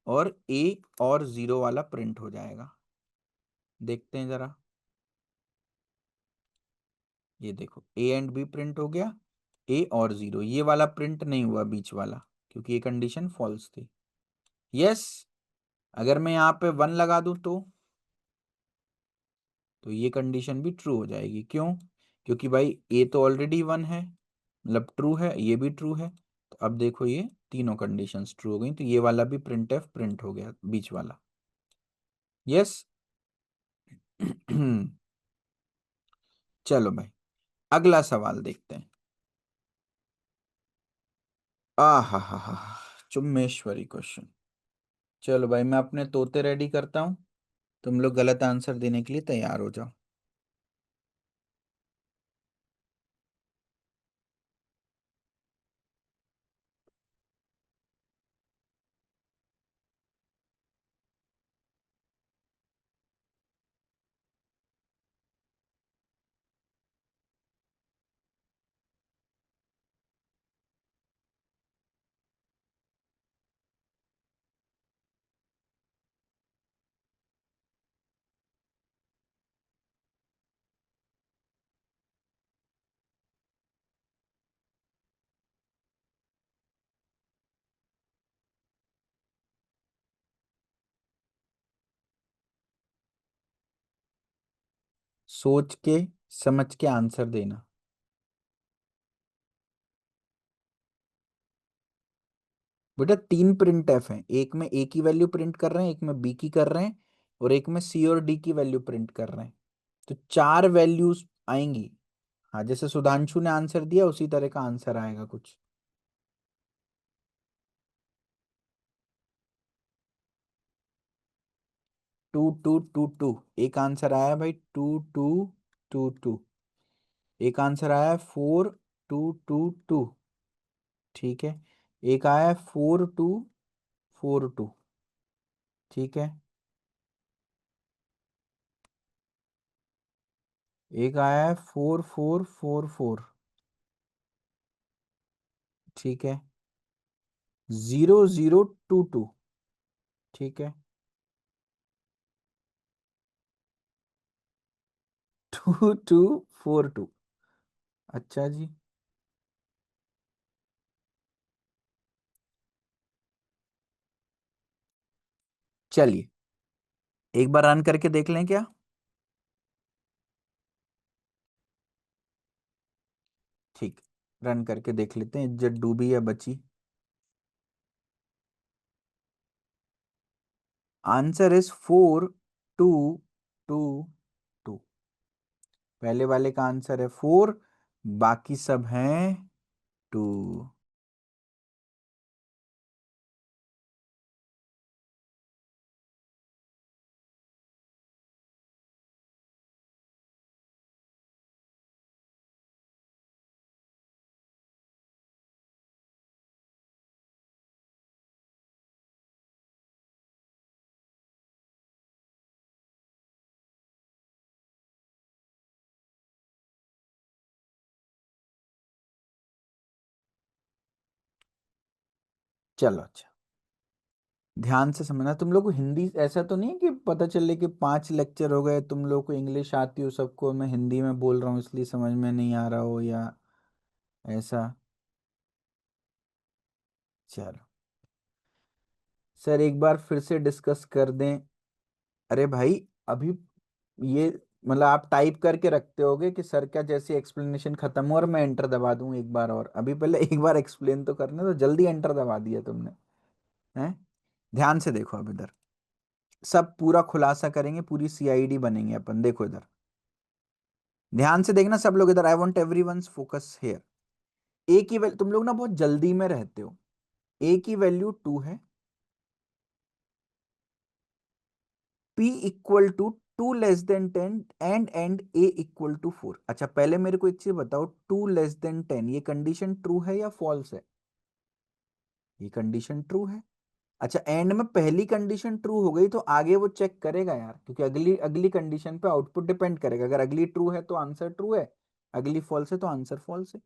और ए और 0 वाला प्रिंट हो जाएगा। देखते हैं जरा, ये देखो, ए एंड बी प्रिंट हो गया, ए और 0, ये वाला प्रिंट नहीं हुआ बीच वाला, क्योंकि ये कंडीशन फॉल्स थी। यस। अगर मैं यहाँ पे 1 लगा दूं तो ये कंडीशन भी ट्रू हो जाएगी। क्यों? क्योंकि भाई ए तो ऑलरेडी 1 है, मतलब ट्रू है, ये भी ट्रू है, तो अब देखो ये तीनों कंडीशंस ट्रू हो गई, तो ये वाला भी प्रिंट एफ प्रिंट हो गया बीच वाला। यस। चलो भाई, अगला सवाल देखते हैं। आ हा, चुम्मेश्वरी क्वेश्चन। चलो भाई, मैं अपने तोते रेडी करता हूँ, तुम लोग गलत आंसर देने के लिए तैयार हो जाओ। सोच के समझ के आंसर देना। बेटा 3 प्रिंट एफ हैं, एक में ए की वैल्यू प्रिंट कर रहे हैं, एक में बी की कर रहे हैं, और एक में सी और डी की वैल्यू प्रिंट कर रहे हैं। तो 4 वैल्यूज आएंगी। हाँ, जैसे सुधांशु ने आंसर दिया उसी तरह का आंसर आएगा कुछ। 2222 एक आंसर आया भाई, 2222। एक आंसर आया 4222। ठीक है। एक आया 4242। ठीक है। एक आया है 4444। ठीक है। 0022। ठीक है। 2242। अच्छा जी। चलिए एक बार रन करके देख लें क्या। ठीक, रन करके देख लेते हैं, इज्जत डूबी या बची। Answer is 4222। पहले वाले का आंसर है 4, बाकी सब हैं 2। चलो अच्छा, ध्यान से समझना। तुम लोग को हिंदी ऐसा तो नहीं है कि पता चले कि 5 लेक्चर हो गए, तुम लोग को इंग्लिश आती हो सबको, मैं हिंदी में बोल रहा हूँ इसलिए समझ में नहीं आ रहा हो, या ऐसा। चलो सर एक बार फिर से डिस्कस कर दें। अरे भाई, अभी ये मतलब आप टाइप करके रखते होगे कि सर क्या जैसी एक्सप्लेनेशन खत्म हो और मैं एंटर दबा दूं एक बार, और अभी पहले एक बार एक्सप्लेन तो करने, तो जल्दी एंटर दबा दिया तुमने। हैं? ध्यान से देखो अब इधर, सब पूरा खुलासा करेंगे, पूरी सीआईडी बनेंगे अपन। देखो इधर, ध्यान से देखना सब लोग इधर। I want everyone's focus here. A की वैल्यू, तुम लोग ना बहुत जल्दी में रहते हो। ए की वैल्यू 2 है। P equal to 2 <10 and A equal to 4। अच्छा पहले मेरे को एक चीज बताओ, 2 <10 ये कंडीशन ट्रू है या फॉल्स है? ये कंडीशन ट्रू है। अच्छा एंड में पहली कंडीशन ट्रू हो गई तो आगे वो चेक करेगा यार, क्योंकि अगली अगली कंडीशन पे आउटपुट डिपेंड करेगा। अगर अगली ट्रू है तो आंसर ट्रू है, अगली फॉल्स है तो आंसर फॉल्स है।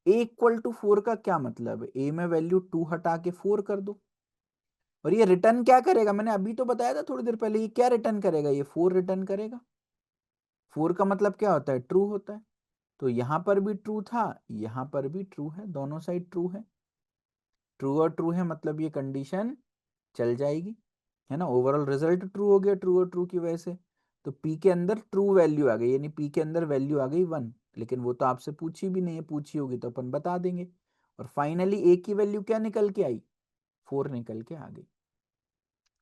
ए इक्वल टू 4 का क्या मतलब है? ए में वैल्यू 2 हटा के 4 कर दो। और ये रिटर्न क्या करेगा? मैंने अभी तो बताया था थोड़ी देर पहले, ये क्या रिटर्न करेगा? ये 4 रिटर्न करेगा। 4 का मतलब क्या होता है? ट्रू होता है। तो यहां पर भी ट्रू था, यहां पर भी ट्रू है, दोनों साइड ट्रू है। ट्रू और ट्रू है मतलब ये कंडीशन चल जाएगी, है ना। ओवरऑल रिजल्ट ट्रू हो गया, ट्रू और ट्रू की वजह से। तो पी के अंदर ट्रू वैल्यू आ गई, यानी पी के अंदर वैल्यू आ गई 1। लेकिन वो तो आपसे पूछी भी नहीं है, पूछी होगी तो अपन बता देंगे। और फाइनली ए की वैल्यू क्या निकल के आई? 4 निकल के आ गई।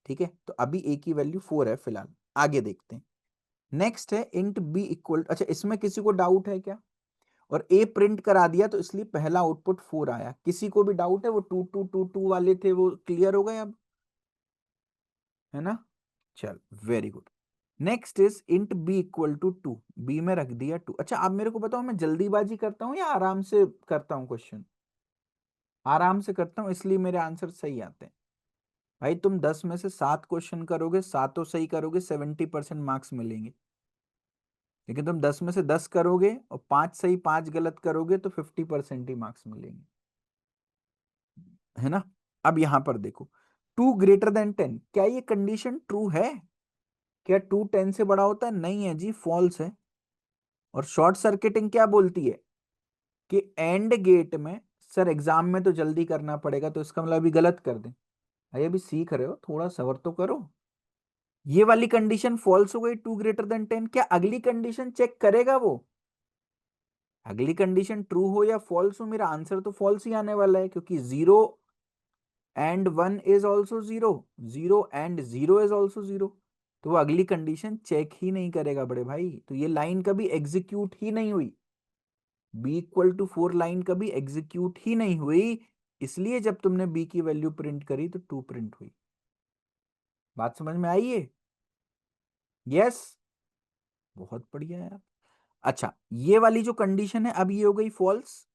ठीक है, तो अभी ए की वैल्यू 4 है फिलहाल। आगे देखते हैं। नेक्स्ट है इंट बी इक्वल, अच्छा इसमें किसी को डाउट है क्या? और ए प्रिंट करा दिया तो इसलिए पहला आउटपुट 4 आया। किसी को भी डाउट है? वो 2222 वाले थे वो क्लियर हो गए अब, है ना। चल very good. Next is int B equal to 2। B में रख दिया 2। अच्छा आप मेरे को बताओ, मैं जल्दीबाजी करता हूँ या आराम से करता हूँ क्वेश्चन? आराम से करता हूँ इसलिए मेरे आंसर सही आते हैं। भाई तुम 10 में से 7 क्वेश्चन करोगे, सातों सही करोगे, 70% मार्क्स मिलेंगे। लेकिन तुम 10 में से 10 करोगे और 5 सही 5 गलत करोगे तो 50% ही मार्क्स मिलेंगे, है ना। अब यहां पर देखो, 2 <10, क्या ये कंडीशन ट्रू है? क्या 2 10 से बड़ा होता है? नहीं है जी, फॉल्स है। और शॉर्ट सर्किटिंग क्या बोलती है कि एंड गेट में, सर एग्जाम में तो जल्दी करना पड़ेगा तो इसका मतलब अभी गलत कर दें। भाई अभी सीख रहे हो, थोड़ा सबर तो करो। ये वाली कंडीशन फॉल्स हो गई, 2 > 10, क्या अगली कंडीशन चेक करेगा वो? अगली कंडीशन ट्रू हो या फॉल्स हो, मेरा आंसर तो फॉल्स ही आने वाला है, क्योंकि 0 and 1 is also 0, 0 and 0 is also 0। तो वो अगली कंडीशन चेक ही नहीं करेगा बड़े भाई, तो ये लाइन कभी एग्जीक्यूट ही नहीं हुई। b = 4 लाइन कभी एग्जीक्यूट ही नहीं हुई, इसलिए जब तुमने b की वैल्यू प्रिंट करी तो 2 प्रिंट हुई। बात समझ में आई है? यस, बहुत बढ़िया यार। अच्छा, ये वाली जो कंडीशन है अब ये हो गई फॉल्स,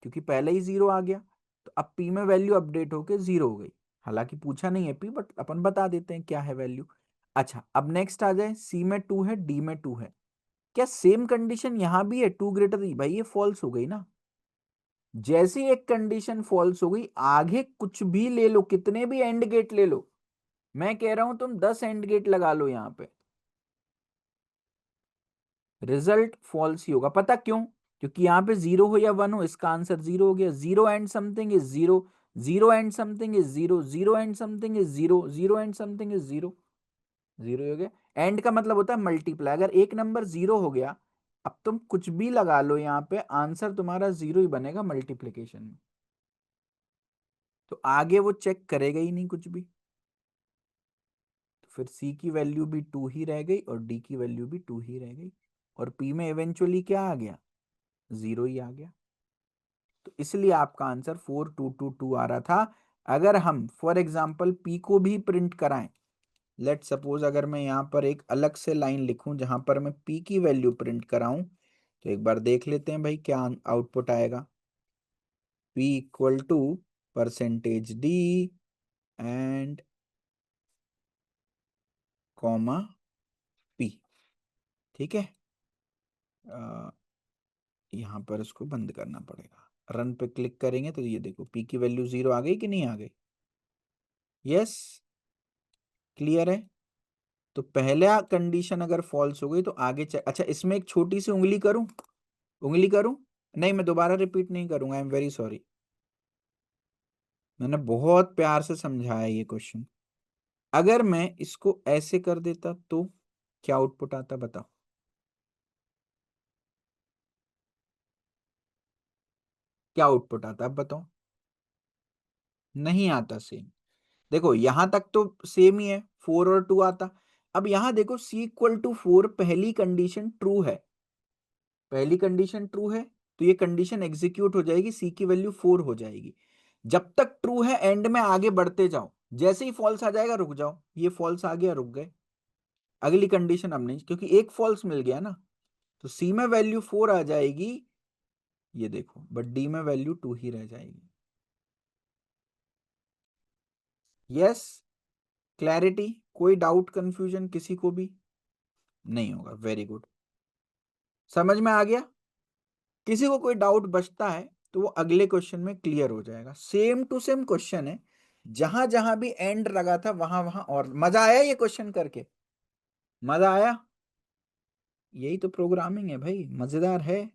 क्योंकि पहले ही 0 आ गया, तो अब p में वैल्यू अपडेट होके 0 हो गई। हालांकि पूछा नहीं है p, बट अपन बता देते हैं क्या है वैल्यू। अच्छा, अब नेक्स्ट आ जाए, c में 2 है, d में 2 है, क्या सेम कंडीशन यहां भी है? 2 > भाई ये फॉल्स हो गई ना। जैसी एक कंडीशन फॉल्स हो गई, आगे कुछ भी ले लो, कितने भी एंड गेट ले लो, मैं कह रहा हूं तुम 10 एंड गेट लगा लो यहां पे, रिजल्ट फॉल्स ही होगा। पता क्यों? क्योंकि यहाँ पे 0 हो या 1 हो, इसका आंसर 0 हो गया। 0 and something is 0, 0 and something is 0, 0 and something is 0, 0 and something is 0, 0 हो गया। एंड का मतलब होता है मल्टीप्लाई, अगर एक नंबर 0 हो गया, अब तुम कुछ भी लगा लो यहाँ पे, आंसर तुम्हारा 0 ही बनेगा मल्टीप्लीकेशन में, तो आगे वो चेक करेगा ही नहीं कुछ भी। तो फिर c की वैल्यू भी 2 ही रह गई और d की वैल्यू भी 2 ही रह गई, और p में इवेंचुअली क्या आ गया? 0 ही आ गया। तो इसलिए आपका आंसर 4222 आ रहा था। अगर हम फॉर एग्जाम्पल p को भी प्रिंट कराएं, लेट सपोज अगर मैं यहाँ पर एक अलग से लाइन लिखूं जहां पर मैं p की वैल्यू प्रिंट कराऊं, तो एक बार देख लेते हैं भाई क्या आउटपुट आएगा। p = %d and comma p। ठीक है, यहाँ पर इसको बंद करना पड़ेगा, रन पे क्लिक करेंगे तो ये देखो p की वैल्यू 0 आ गई कि नहीं आ गई? यस, क्लियर है। तो पहला कंडीशन अगर फॉल्स हो गई तो आगे अच्छा, इसमें एक छोटी सी उंगली करूं, उंगली करूं? नहीं, मैं दोबारा रिपीट नहीं करूंगा, आई एम वेरी सॉरी। मैंने बहुत प्यार से समझाया ये क्वेश्चन। अगर मैं इसको ऐसे कर देता तो क्या आउटपुट आता बताओ? क्या आउटपुट आता अब बताओ? नहीं आता सेम। देखो यहां तक तो सेम ही है, 4 और 2 आता। अब यहां देखो c = 4, पहली कंडीशन ट्रू है, पहली कंडीशन ट्रू है, तो ये कंडीशन एग्जीक्यूट हो जाएगी, सी की वैल्यू 4 हो जाएगी। जब तक ट्रू है एंड में आगे बढ़ते जाओ, जैसे ही फॉल्स आ जाएगा रुक जाओ, ये फॉल्स आ गया रुक गए, अगली कंडीशन अब नहीं, क्योंकि एक फॉल्स मिल गया ना, तो सी में वैल्यू 4 आ जाएगी, ये देखो, बट डी में वैल्यू 2 ही रह जाएगी। यस, क्लैरिटी, कोई डाउट कंफ्यूजन किसी को भी नहीं होगा? वेरी गुड, समझ में आ गया। किसी को कोई डाउट बचता है तो वो अगले क्वेश्चन में क्लियर हो जाएगा। सेम टू सेम क्वेश्चन है, जहां जहां भी एंड लगा था वहां वहां, और मजा आया ये क्वेश्चन करके? मजा आया? यही तो प्रोग्रामिंग है भाई, मजेदार है।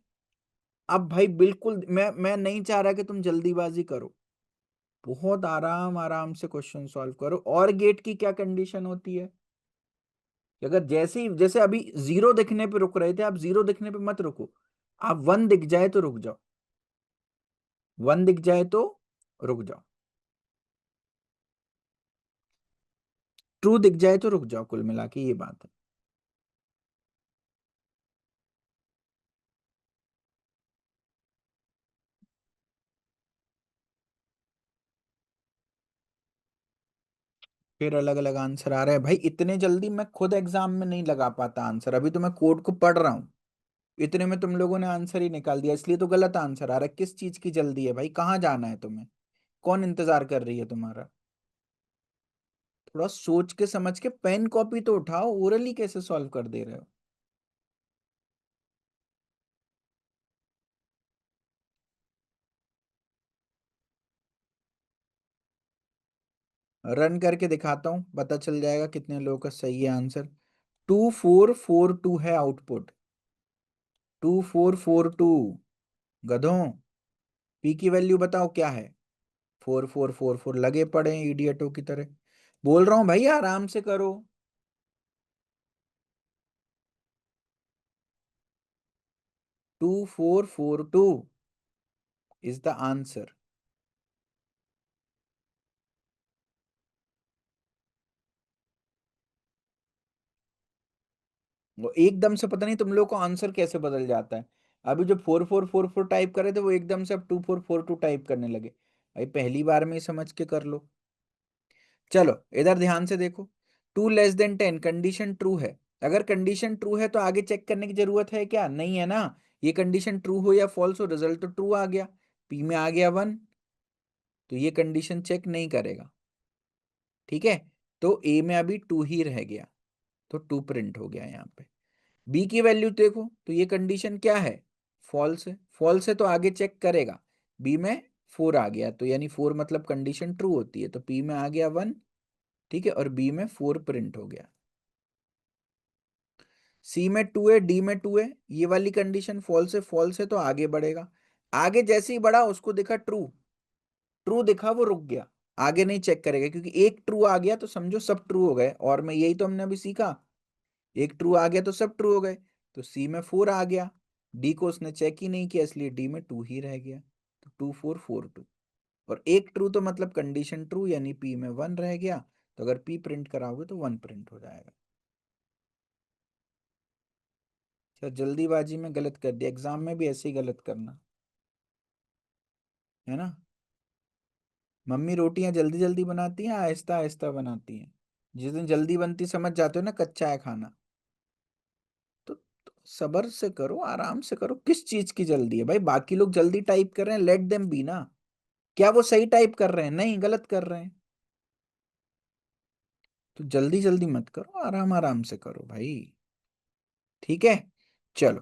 अब भाई बिल्कुल मैं नहीं चाह रहा कि तुम जल्दीबाजी करो, बहुत आराम आराम से क्वेश्चन सॉल्व करो। और गेट की क्या कंडीशन होती है कि अगर जैसे ही, जैसे अभी 0 दिखने पे रुक रहे थे, आप 0 दिखने पे मत रुको, आप 1 दिख जाए तो रुक जाओ, 1 दिख जाए तो रुक जाओ, ट्रू दिख जाए तो रुक जाओ, कुल मिला के ये बात है। फिर अलग अलग आंसर आ रहे हैं भाई, इतने जल्दी मैं खुद एग्जाम में नहीं लगा पाता आंसर, अभी तो मैं कोड को पढ़ रहा हूँ, इतने में तुम लोगों ने आंसर ही निकाल दिया, इसलिए तो गलत आंसर आ रहा है। किस चीज की जल्दी है भाई, कहाँ जाना है तुम्हें? कौन इंतजार कर रही है तुम्हारा? थोड़ा सोच के समझ के पेन कॉपी तो उठाओ, ओरली कैसे सॉल्व कर दे रहे हो? रन करके दिखाता हूँ, पता चल जाएगा कितने लोगों का सही है आंसर। 2442 है आउटपुट, 2442। गधों, पी की वैल्यू बताओ क्या है? 4444, लगे पड़े हैं इडियटों की तरह। बोल रहा हूँ भाई आराम से करो। 2442 इज द आंसर। वो एकदम से पता नहीं तुम लोग को आंसर कैसे बदल जाता है। अभी जो 4444 टाइप कर रहे थे वो एकदम से अब 2442 टाइप करने लगे। भाई पहली बार में ही समझ के कर लो। चलो इधर ध्यान से देखो। 2 <10 कंडीशन ट्रू है। अगर कंडीशन ट्रू है तो आगे चेक करने की जरूरत है क्या? नहीं है ना। ये कंडीशन ट्रू हो या फॉल्स हो, रिजल्ट तो ट्रू आ गया। पी में आ गया 1, तो ये कंडीशन चेक नहीं करेगा। ठीक है। तो ए में अभी 2 ही रह गया, तो 2 प्रिंट हो गया यहाँ पे। बी की वैल्यू देखो तो ये कंडीशन क्या है? फॉल्स है। फॉल्स है तो आगे चेक करेगा। बी में 4 आ गया, तो यानी 4 मतलब कंडीशन ट्रू होती है, तो पी में आ गया 1। ठीक है, और बी में 4 प्रिंट हो गया। सी में 2 है, डी में 2 है, ये वाली कंडीशन फॉल्स है। फॉल्स है तो आगे बढ़ेगा। आगे जैसे ही बढ़ा उसको देखा ट्रू, ट्रू दिखा वो रुक गया। आगे नहीं चेक करेगा, क्योंकि एक ट्रू आ गया तो समझो सब ट्रू हो गए। और मैं यही तो हमने अभी सीखा, एक ट्रू आ गया तो सब ट्रू हो गए। तो सी में 4 आ गया, डी को उसने चेक ही नहीं किया इसलिए डी में 2 ही रह गया। तो 2442, और एक ट्रू तो मतलब कंडीशन ट्रू, यानी पी में 1 रह गया। तो अगर पी प्रिंट कराओगे तो 1 प्रिंट हो जाएगा। अच्छा, जल्दीबाजी में गलत कर दिया, एग्जाम में भी ऐसे ही गलत करना, है ना। मम्मी रोटियां जल्दी जल्दी बनाती हैं, आहिस्ता आहिस्ता बनाती हैं। जिस दिन जल्दी बनती समझ जाते हो ना कच्चा है खाना। तो सब्र से करो, आराम से करो, किस चीज की जल्दी है भाई? बाकी लोग जल्दी टाइप कर रहे हैं, लेट देम बी ना। क्या वो सही टाइप कर रहे हैं? नहीं, गलत कर रहे हैं। तो जल्दी जल्दी मत करो, आराम आराम से करो भाई। ठीक है। चलो,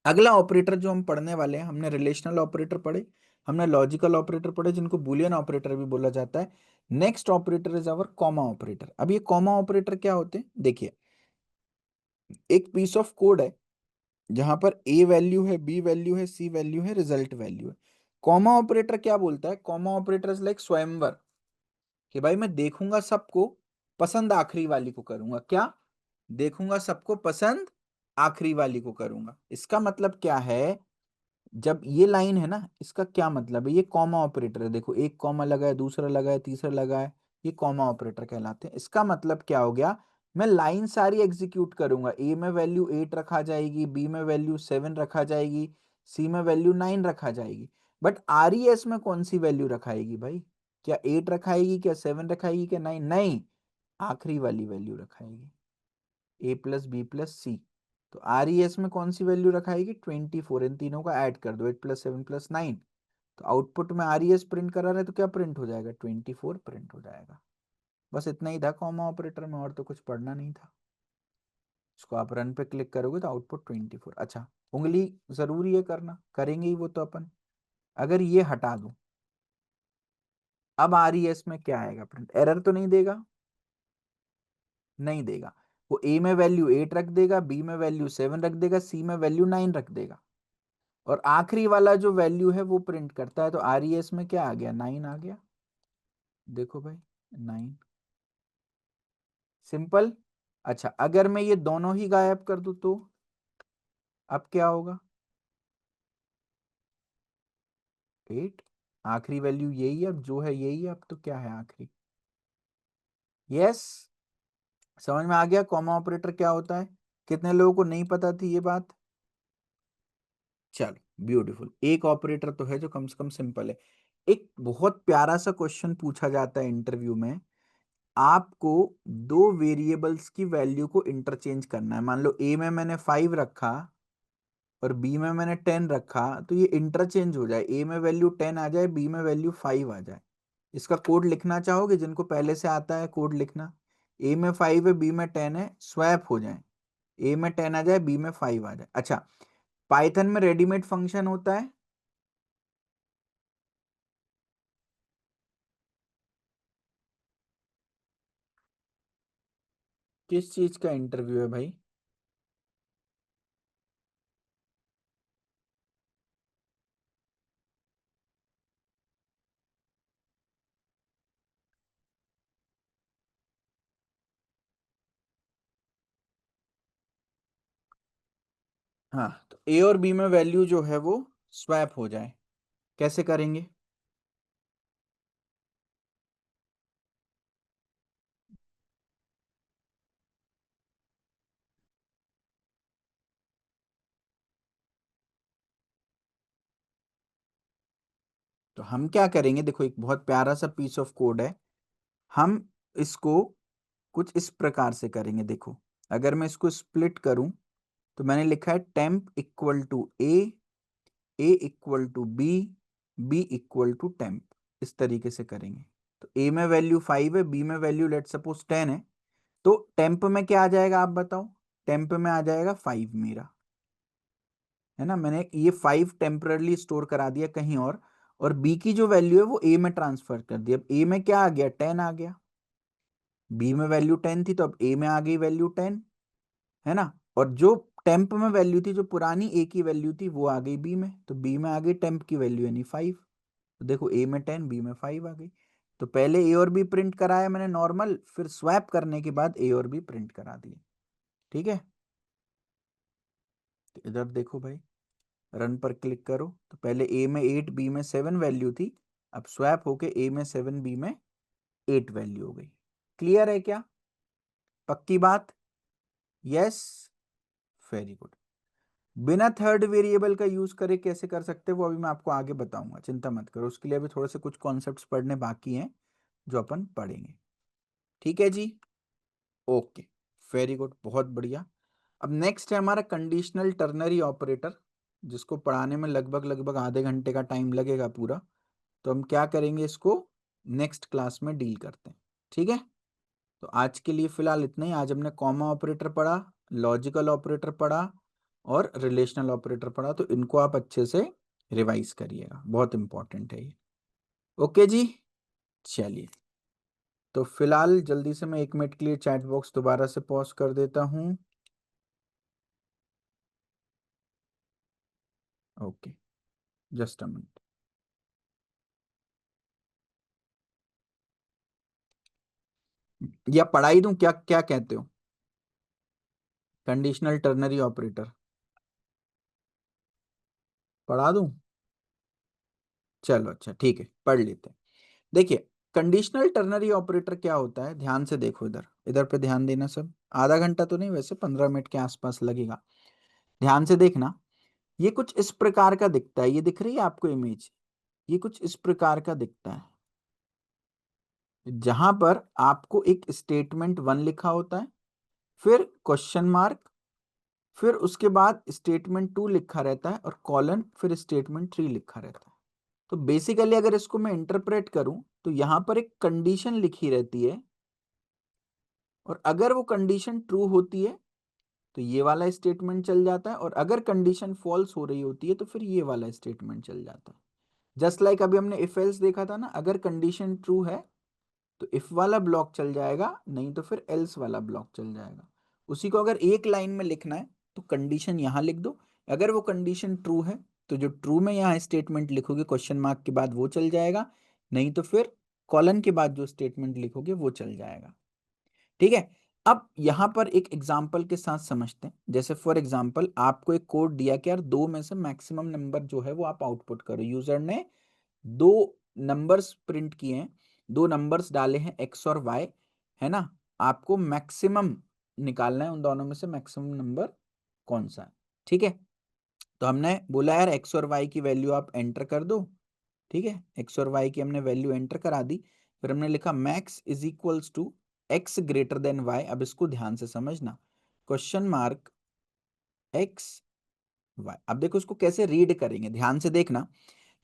अगला ऑपरेटर जो हम पढ़ने वाले हैं, हमने रिलेशनल ऑपरेटर पढ़े, हमने लॉजिकल ऑपरेटर पढ़े जिनको बुलियन ऑपरेटर भी बोला जाता है। Next operator is our comma operator. अब ये कॉमा ऑपरेटर क्या होते हैं देखिए। एक पीस ऑफ कोड है जहां पर ए वैल्यू है, बी वैल्यू है, सी वैल्यू है, रिजल्ट वैल्यू है। कॉमा ऑपरेटर क्या बोलता है? कॉमा ऑपरेटर इज लाइक स्वयंवर, कि भाई मैं देखूंगा सबको, पसंद आखिरी वाली को करूंगा। क्या? देखूंगा सबको, पसंद आखिरी वाली को करूंगा। इसका मतलब क्या है? जब ये लाइन है ना, इसका क्या मतलब है? ये कॉमा ऑपरेटर है। देखो, एक कॉमा लगा है, दूसरा लगा है, तीसरा लगा है, ये कॉमा ऑपरेटर कहलाते हैं। इसका मतलब क्या हो गया? मैं लाइन सारी एग्जीक्यूट करूंगा। ए में वैल्यू 8 रखा जाएगी, बी में वैल्यू 7 रखा जाएगी, सी में वैल्यू 9 रखा जाएगी। बट आर ई एस में कौन सी वैल्यू रखाएगी भाई? क्या 8 रखाएगी, क्या 7 रखाएगी, क्या 9? नहीं, आखिरी वाली वैल्यू रखाएगी, ए प्लस बी प्लस सी। तो आर ई एस में कौन सी वैल्यू रखाएगी? 24। इन तीनों का ऐड कर दो, 8 + 7 + 9। तो आउटपुट में आर ई एस प्रिंट करा रहे तो क्या प्रिंट हो जाएगा? 24 प्रिंट हो जाएगा। बस इतना ही था कॉमा ऑपरेटर में, और तो कुछ पढ़ना नहीं था। इसको आप रन पे क्लिक करोगे तो आउटपुट 24। अच्छा, उंगली जरूरी है करना, करेंगे ही वो तो अपन। अगर ये हटा दूं, अब आर ई एस में क्या आएगा? प्रिंट एरर तो नहीं देगा? नहीं देगा। वो ए में वैल्यू 8 रख देगा, बी में वैल्यू 7 रख देगा, सी में वैल्यू 9 रख देगा, और आखिरी वाला जो वैल्यू है वो प्रिंट करता है। तो आर ई एस में क्या आ गया? 9 आ गया। देखो भाई, 9। सिंपल। अच्छा, अगर मैं ये दोनों ही गायब कर दूं तो अब क्या होगा? 8। आखिरी वैल्यू यही है, अब जो है यही है, अब तो क्या है आखिरी? यस। समझ में आ गया कॉमा ऑपरेटर क्या होता है? कितने लोगों को नहीं पता थी ये बात? चलो ब्यूटीफुल, एक ऑपरेटर तो है जो कम से कम सिंपल है। एक बहुत प्यारा सा क्वेश्चन पूछा जाता है इंटरव्यू में। आपको दो वेरिएबल्स की वैल्यू को इंटरचेंज करना है। मान लो ए में मैंने 5 रखा और बी में मैंने 10 रखा, तो ये इंटरचेंज हो जाए, ए में वैल्यू 10 आ जाए, बी में वैल्यू 5 आ जाए। इसका कोड लिखना चाहोगे? जिनको पहले से आता है कोड लिखना। ए में 5 है, बी में 10 है, स्वैप हो जाए, ए में 10 आ जाए, बी में 5 आ जाए। अच्छा, पाइथन में रेडीमेड फंक्शन होता है। किस चीज का इंटरव्यू है भाई? हाँ, तो ए और बी में वैल्यू जो है वो स्वैप हो जाए, कैसे करेंगे? तो हम क्या करेंगे, देखो एक बहुत प्यारा सा पीस ऑफ कोड है। हम इसको कुछ इस प्रकार से करेंगे, देखो अगर मैं इसको स्प्लिट करूं तो मैंने लिखा है temp equal to A equal to B equal to temp, इस तरीके से करेंगे। तो ए में वैल्यू 5 है, बी में वैल्यू लेट सपोज 10 है, तो टेम्प में क्या आ जाएगा आप बताओ? टेम्प में आ जाएगा 5 मेरा, है ना। मैंने ये 5 टेम्परली स्टोर करा दिया कहीं और बी की जो वैल्यू है वो ए में ट्रांसफर कर दी। अब ए में क्या आ गया? 10 आ गया। बी में वैल्यू 10 थी तो अब ए में आ गई वैल्यू 10, है ना। और जो टेम्प में वैल्यू थी, जो पुरानी ए की वैल्यू थी, वो आ गई बी में, तो बी में आ गई टेम्प की वैल्यू यानी 5। तो देखो ए में 10, बी में 5 आ गई। तो पहले ए और बी प्रिंट कराया मैंने नॉर्मल, फिर स्वैप करने के बाद ए और बी प्रिंट करा दिए, ठीक है। तो इधर देखो भाई, रन पर क्लिक करो, तो पहले ए में 8 बी में 7 वैल्यू थी, अब स्वैप होके ए में 7 बी में 8 वैल्यू हो गई। क्लियर है क्या? पक्की बात? Yes, very good. बिना थर्ड वेरिएबल का यूज करे कैसे कर सकते हो वो अभी मैं आपको आगे बताऊंगा, चिंता मत करो। उसके लिए अभी थोड़े से कुछ कॉन्सेप्ट्स पढ़ने बाकी हैं जो अपन पढ़ेंगे, ठीक है जी। ओके, वेरी गुड, बहुत बढ़िया। अब नेक्स्ट है हमारा कंडीशनल टर्नरी ऑपरेटर, जिसको पढ़ाने में लगभग लगभग आधे घंटे का टाइम लगेगा पूरा। तो हम क्या करेंगे, इसको नेक्स्ट क्लास में डील करते हैं, ठीक है। तो आज के लिए फिलहाल इतना ही। आज हमने कॉमा ऑपरेटर पढ़ा, लॉजिकल ऑपरेटर पढ़ा और रिलेशनल ऑपरेटर पढ़ा, तो इनको आप अच्छे से रिवाइज करिएगा, बहुत इंपॉर्टेंट है ये। ओके जी, चलिए। तो फिलहाल जल्दी से मैं 1 मिनट के लिए चैट बॉक्स दोबारा से पॉज कर देता हूँ। Okay, just a minute. या पढ़ाई दूं क्या, क्या कहते हो? कंडीशनल टर्नरी ऑपरेटर पढ़ा दूं? चलो अच्छा ठीक है, पढ़ लेते हैं। देखिए, कंडीशनल टर्नरी ऑपरेटर क्या होता है, ध्यान से देखो, इधर इधर पे ध्यान देना सब। आधा घंटा तो नहीं, वैसे 15 मिनट के आसपास लगेगा। ध्यान से देखना, ये कुछ इस प्रकार का दिखता है, ये दिख रही है आपको इमेज? ये कुछ इस प्रकार का दिखता है, जहां पर आपको एक स्टेटमेंट 1 लिखा होता है, फिर क्वेश्चन मार्क, फिर उसके बाद स्टेटमेंट 2 लिखा रहता है और कॉलन, फिर स्टेटमेंट 3 लिखा रहता है। तो बेसिकली अगर इसको मैं इंटरप्रेट करूं तो यहां पर एक कंडीशन लिखी रहती है, और अगर वो कंडीशन ट्रू होती है तो ये वाला स्टेटमेंट चल जाता है, और अगर कंडीशन फॉल्स हो रही होती है तो फिर ये वाला स्टेटमेंट चल जाता है। जस्ट लाइक अभी हमने इफ एल्स देखा था ना, अगर कंडीशन ट्रू है तो इफ वाला ब्लॉक चल जाएगा, नहीं तो फिर एल्स वाला ब्लॉक चल जाएगा। उसी को अगर एक लाइन में लिखना है तो कंडीशन यहां लिख दो, अगर वो कंडीशन ट्रू है तो जो ट्रू में यहाँ स्टेटमेंट लिखोगे क्वेश्चन मार्क के बाद वो चल जाएगा, नहीं तो फिर कॉलन के बाद जो स्टेटमेंट लिखोगे वो चल जाएगा, ठीक है। अब यहां पर एक एग्जाम्पल के साथ समझते हैं। जैसे फॉर एग्जाम्पल आपको एक कोड दिया कि यार दो में से मैक्सिमम नंबर जो है वो आप आउटपुट करो। यूजर ने दो नंबर्स प्रिंट किए हैं, दो नंबर्स डाले हैं एक्स और वाई, है ना। आपको मैक्सिमम निकालना है, उन दोनों में से मैक्सिमम नंबर कौन सा है, ठीक है। तो हमने बोला यार एक्स और वाई की वैल्यू आप एंटर कर दो, ठीक है। एक्स और वाई की हमने वैल्यू एंटर करा दी, फिर हमने लिखा max is equals to X greater than Y. अब इसको ध्यान से समझना, क्वेश्चन मार्क एक्स वाई। अब देखो इसको कैसे रीड करेंगे, ध्यान से देखना।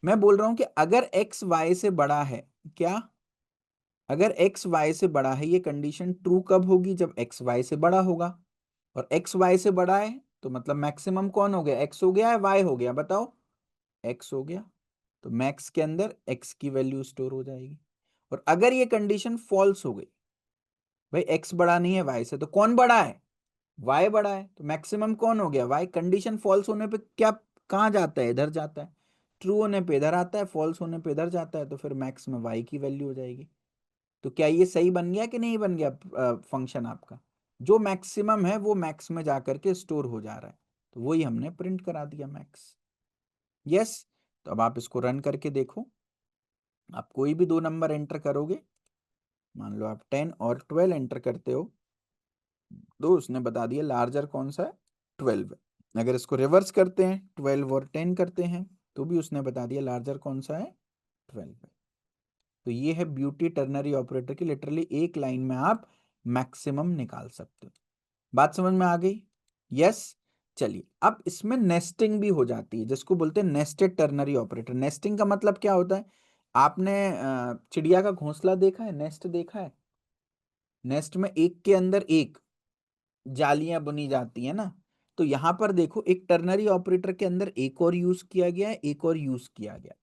मैं बोल रहा हूं कि अगर एक्स वाई से बड़ा है, क्या? अगर एक्स वाई से बड़ा है, ये कंडीशन ट्रू कब होगी? जब एक्स वाई से बड़ा होगा। और एक्स वाई से बड़ा है तो मतलब मैक्सिमम कौन हो गया? एक्स हो गया है वाई हो गया? बताओ। एक्स हो गया, तो मैक्स के अंदर एक्स की वैल्यू स्टोर हो जाएगी। और अगर ये कंडीशन फॉल्स हो गई, भाई एक्स बड़ा नहीं है वाई से, तो कौन बड़ा है? वाई बड़ा है, तो मैक्सिमम कौन हो गया? वाई। कंडीशन फॉल्स होने पे क्या, कहाँ जाता है? इधर जाता है। ट्रू होने पे इधर आता है, फॉल्स होने पे इधर जाता है, तो फिर मैक्स में वाई की वैल्यू हो जाएगी। तो क्या ये सही बन गया कि नहीं बन गया फंक्शन आपका? जो मैक्सिमम है वो मैक्स में जाकर के स्टोर हो जा रहा है। तो वही हमने प्रिंट करा दिया मैक्स। यस, तो अब आप इसको रन करके देखो। आप कोई भी दो नंबर एंटर करोगे, मान लो आप 10 और 12 एंटर करते हो, तो उसने बता दिया लार्जर कौन सा है, 12 है। अगर इसको रिवर्स करते हैं, 12 और 10 करते हैं, तो भी उसने बता दिया लार्जर कौन सा है, 12 है। तो ये है ब्यूटी टर्नरी ऑपरेटर की, लिटरली एक लाइन में आप मैक्सिमम निकाल सकते हो। बात समझ में आ गई? यस। चलिए, अब इसमें नेस्टिंग भी हो जाती है, जिसको बोलते हैं नेस्टेड टर्नरी ऑपरेटर। नेस्टिंग का मतलब क्या होता है? आपने चिड़िया का घोंसला देखा है, नेस्ट देखा है? नेस्ट में एक के अंदर एक जालियां बुनी जाती है ना। तो यहां पर देखो, एक टर्नरी ऑपरेटर के अंदर एक और यूज किया गया है, एक और यूज किया गया।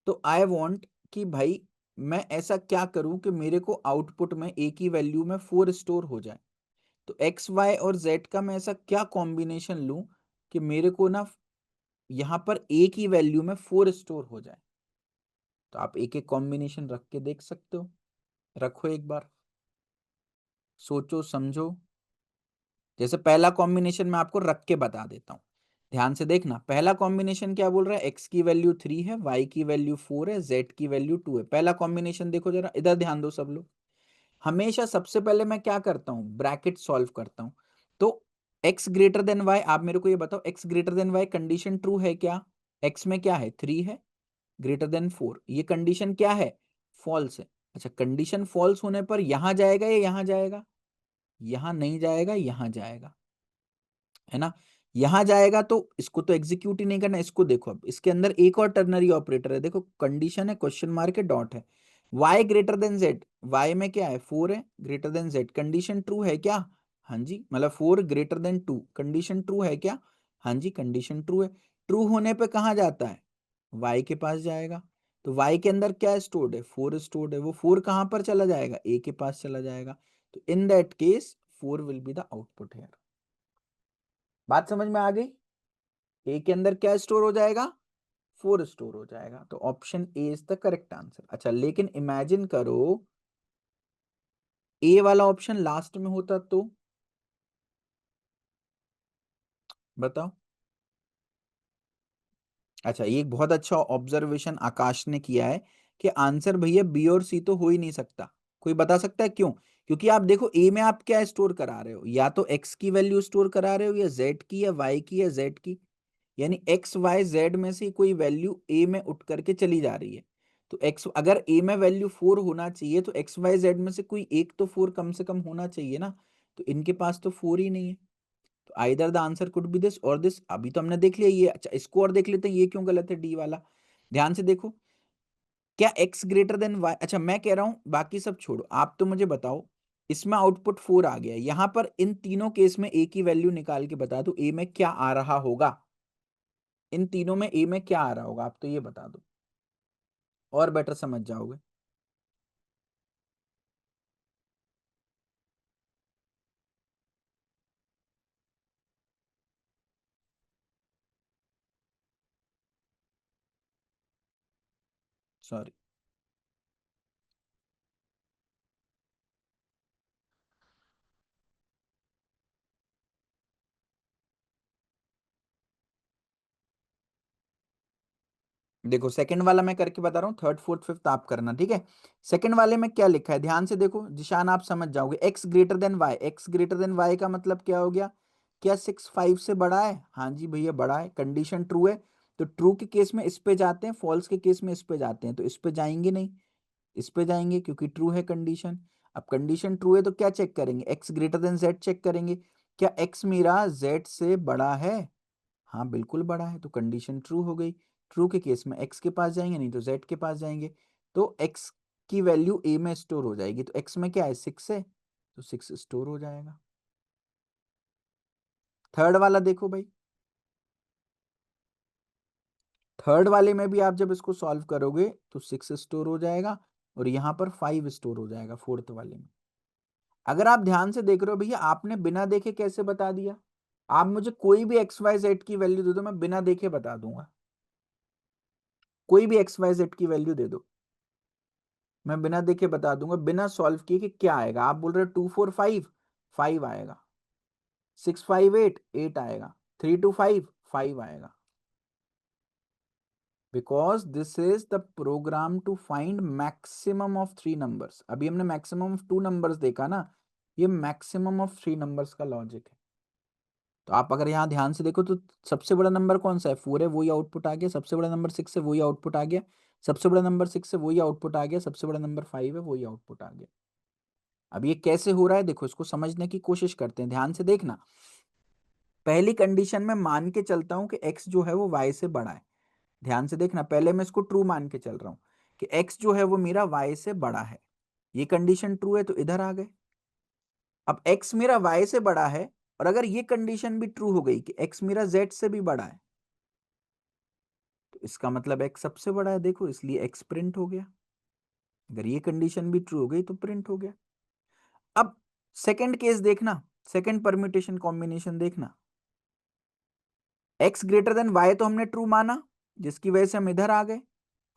तो आई वांट कि भाई मैं ऐसा क्या करूं कि मेरे को आउटपुट में एक ही वैल्यू में 4 स्टोर हो जाए। तो एक्स वाई और जेड का मैं ऐसा क्या कॉम्बिनेशन लूं कि मेरे को ना यहां पर एक ही वैल्यू में 4 स्टोर हो जाए। तो आप एक एक कॉम्बिनेशन रख के देख सकते हो। रखो एक बार, सोचो समझो। जैसे पहला कॉम्बिनेशन मैं आपको रख के बता देता हूं, ध्यान से देखना। पहला कॉम्बिनेशन क्या बोल रहा है? एक्स की वैल्यू 3 है, वाई की वैल्यू 4 है, जेड की वैल्यू 2 है। पहला कॉम्बिनेशन देखो जरा, इधर ध्यान दो सब लोग। हमेशा सबसे पहले मैं क्या करता हूं? ब्रैकेट सॉल्व करता हूं। तो x ग्रेटर देन y, आप मेरे को ये बताओ, x greater than y condition true है क्या? x में क्या है? 3 है, ग्रेटर देन 4, ये कंडीशन क्या है? फॉल्स है। अच्छा, कंडीशन फॉल्स होने पर यहां जाएगा या यहां जाएगा? यहां नहीं जाएगा, यहां जाएगा, है ना। यहां जाएगा तो इसको तो एग्जीक्यूट ही नहीं करना। इसको देखो, अब इसके अंदर एक और टर्नरी ऑपरेटर है, देखो कंडीशन है, क्वेश्चन मार्क है, डॉट है। y greater than z, y में क्या है? 4 है, greater than z, condition true है क्या? हाँ जी, मतलब 4 ग्रेटर देन 2, कंडीशन ट्रू है क्या? हाँ जी, कंडीशन ट्रू है। ट्रू होने पे कहाँ जाता है? y के पास जाएगा। तो y के अंदर क्या स्टोर्ड है? 4 स्टोर्ड है। वो 4 कहाँ पर चला जाएगा? a के पास चला जाएगा। तो in that case 4 will be the output here. बात समझ में आ गई? ए के अंदर क्या स्टोर हो जाएगा? 4 स्टोर हो जाएगा। तो option A is the correct answer. अच्छा, लेकिन इमेजिन करो ए वाला ऑप्शन लास्ट में होता तो बताओ। अच्छा, ये एक बहुत अच्छा ऑब्जर्वेशन आकाश ने किया है कि आंसर भैया बी और सी तो हो ही नहीं सकता। कोई बता सकता है क्यों? क्योंकि आप देखो, ए में आप क्या स्टोर करा रहे हो? या तो एक्स की वैल्यू स्टोर करा रहे हो, या जेड की, या वाई की, या जेड की। यानी एक्स वाई जेड में से कोई वैल्यू ए में उठ करके चली जा रही है। तो एक्स, अगर ए में वैल्यू 4 होना चाहिए, तो एक्स वाई जेड में से कोई एक तो 4 कम से कम होना चाहिए ना। तो इनके पास तो 4 ही नहीं है। तो either the answer could be this और दिस। अभी तो हमने देख लिया ये। अच्छा, इसको और देख लेते हैं, ये क्यों गलत है डी वाला। ध्यान से देखो, क्या एक्स ग्रेटर देन वाई, अच्छा मैं कह रहा हूं बाकी सब छोड़ो, आप तो मुझे बताओ। इसमें आउटपुट 4 आ गया, यहां पर इन तीनों केस में ए की वैल्यू निकाल के बता दो, ए में क्या आ रहा होगा। इन तीनों में ए में क्या आ रहा होगा, आप तो ये बता दो, और बेटर समझ जाओगे। सॉरी। देखो, सेकंड वाला मैं करके बता रहा हूँ, थर्ड फोर्थ फिफ्थ आप करना, ठीक है। सेकंड वाले में क्या लिखा है, ध्यान से देखो जिशान, आप समझ जाओगे। X greater than Y, X greater than Y का मतलब क्या हो गया? क्या 6 5 से बड़ा है? हाँ जी भैया, बड़ा है, कंडीशन ट्रू है। तो ट्रू के केस में इस पे जाते हैं, फॉल्स के केस में इस पे जाते हैं। तो इस पे जाएंगे नहीं, इस पे जाएंगे, क्योंकि ट्रू है कंडीशन। अब कंडीशन ट्रू है तो क्या चेक करेंगे? X greater than Z check करेंगे। क्या एक्स मेरा जेड से बड़ा है? हाँ बिल्कुल बड़ा है, तो कंडीशन ट्रू हो गई। ट्रू के केस में एक्स के पास जाएंगे, नहीं तो जेड के पास जाएंगे। तो एक्स की वैल्यू ए में स्टोर हो जाएगी। तो एक्स में क्या है? 6 है, तो 6 स्टोर हो जाएगा। थर्ड वाला देखो भाई, थर्ड वाले में भी आप जब इसको सॉल्व करोगे तो 6 स्टोर हो जाएगा, और यहां पर 5 स्टोर हो जाएगा फोर्थ वाले में। अगर आप ध्यान से देख रहे हो भैया, आपने बिना देखे कैसे बता दिया? आप मुझे कोई भी एक्स वाई जेड की वैल्यू दे दो, मैं बिना देखे बता दूंगा। कोई भी एक्स वाई जेड की वैल्यू दे दो, मैं बिना देखे बता दूंगा, बिना सॉल्व किए कि क्या आएगा। आप बोल रहे हो 2 4 5, 5 आएगा। 6 5 8 8 आएगा, 3 2 5 5 आएगा, because this is the program to find maximum of 3 numbers. अभी हमने मैक्सिमम ऑफ 2 नंबर्स देखा ना, ये मैक्सिमम ऑफ 3 नंबर्स का लॉजिक है। तो आप अगर यहाँ ध्यान से देखो तो सबसे बड़ा नंबर कौन सा है, 4 है, वही आउटपुट आ गया। सबसे बड़ा नंबर 6 है, वही आउटपुट आ गया। सबसे बड़ा नंबर 6 है, वही आउटपुट आ गया। सबसे बड़ा नंबर 5 है, वही आउटपुट आ गया। अब ये कैसे हो रहा है देखो, इसको समझने की कोशिश करते हैं, ध्यान से देखना। पहली कंडीशन में मान के चलता हूं कि x जो है वो y से बड़ा है। ध्यान से देखना, पहले मैं इसको ट्रू मान के चल रहा हूं कि x जो है वो मेरा y से बड़ा है। ये कंडीशन ट्रू है तो इधर आ गए। अब x मेरा y से बड़ा है, और अगर ये कंडीशन भी ट्रू हो गई कि x मेरा z से भी बड़ा है, तो इसका मतलब x सबसे बड़ा है, देखो, इसलिए x प्रिंट हो गया। अगर ये कंडीशन भी ट्रू हो गई तो प्रिंट हो गया। अब सेकंड केस देखना, सेकंड परम्यूटेशन कॉम्बिनेशन देखना। x ग्रेटर देन y तो हमने ट्रू माना, जिसकी वजह से हम इधर आ गए।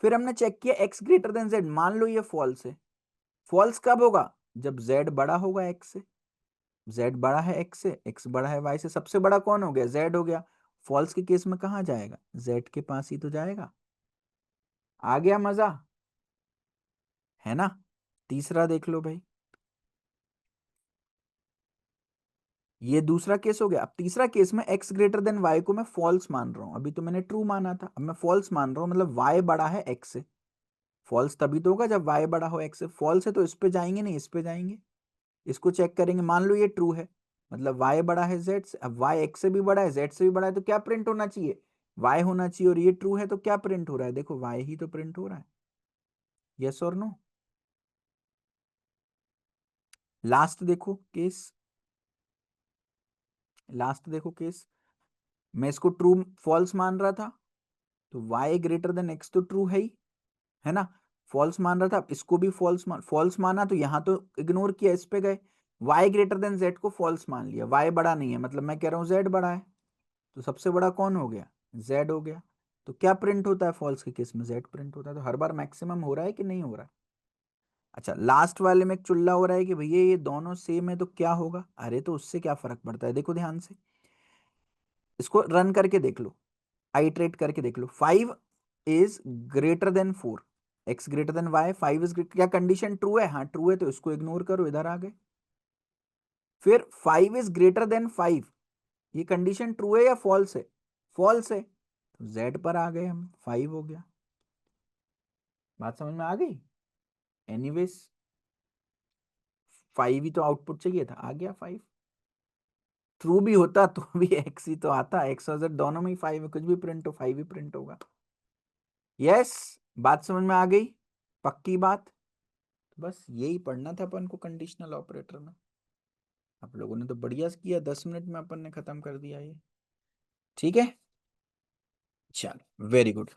फिर हमने चेक किया x ग्रेटर देन z, मान लो ये फॉल्स है। फॉल्स कब होगा, जब z बड़ा होगा x से। z बड़ा है x से, x बड़ा है y से, सबसे बड़ा कौन हो गया, z हो गया। फॉल्स के केस में कहां जाएगा, z के पास ही तो जाएगा। आ गया मजा, है ना। तीसरा देख लो भाई, ये दूसरा केस हो गया। अब तीसरा केस में x ग्रेटर देन y को मैं फॉल्स मान रहा हूं, अभी तो मैंने ट्रू माना था, अब मैं फॉल्स मान रहा हूं, मतलब y बड़ा है x से। फॉल्स तभी तो होगा जब y बड़ा हो x से। फॉल्स है तो इस पे जाएंगे नहीं, इस पे जाएंगे, इसको चेक करेंगे। मान लो ये ट्रू है, मतलब y बड़ा है z से। अब y x से भी बड़ा है, z से भी बड़ा है, तो क्या प्रिंट होना चाहिए, y होना चाहिए। और ये ट्रू है तो क्या प्रिंट हो रहा है, देखो y ही तो प्रिंट हो रहा है। यस और नो। लास्ट देखो केस, लास्ट देखो केस। मैं इसको ट्रू फॉल्स मान रहा था, तो y ग्रेटर देन x तो ट्रू है ना। फॉल्स मान रहा था, अब इसको भी फॉल्स माना, तो यहां तो इग्नोर किया, इस पे गए। y ग्रेटर देन z को फॉल्स मान लिया, y बड़ा नहीं है, मतलब मैं कह रहा हूं z बड़ा है। तो सबसे बड़ा कौन हो गया, z हो गया। तो क्या प्रिंट होता है फॉल्स के केस में, z प्रिंट होता है। तो हर बार मैक्सिमम हो रहा है कि नहीं हो रहा है। अच्छा, लास्ट वाले में एक चुल्ला हो रहा है कि भैया ये दोनों सेम है तो क्या होगा। अरे तो उससे क्या फर्क पड़ता है, देखो ध्यान से, इसको रन करके देख लो, आइट्रेट करके देख लो। 5 is greater then 4, x greater than y, 5 is, क्या कंडीशन ट्रू है, हाँ ट्रू है, तो इसको इग्नोर करो, इधर आ गए। फिर 5 इज ग्रेटर देन 5, ये कंडीशन ट्रू है या फॉल्स है, फॉल्स है, तो z पर आ गए हम, 5 हो गया। बात समझ में आ गई। एनीवेज 5 ही तो आउटपुट चाहिए था, आ गया 5। ट्रू भी होता तो भी x ही तो आता, x और z दोनों में ही 5 है, कुछ भी प्रिंट हो 5 ही प्रिंट होगा। यस, बात समझ में आ गई, पक्की बात। बस यही पढ़ना था अपन को कंडीशनल ऑपरेटर में। आप लोगों ने तो बढ़िया किया, 10 मिनट में अपन ने खत्म कर दिया ये। ठीक है, चलो वेरी गुड।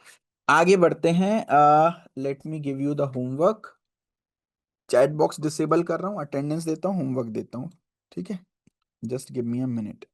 आगे बढ़ते हैं। Let me give you the homework. Chat box disable कर रहा हूँ, अटेंडेंस देता हूँ, होमवर्क देता हूँ। ठीक है, just give me a minute.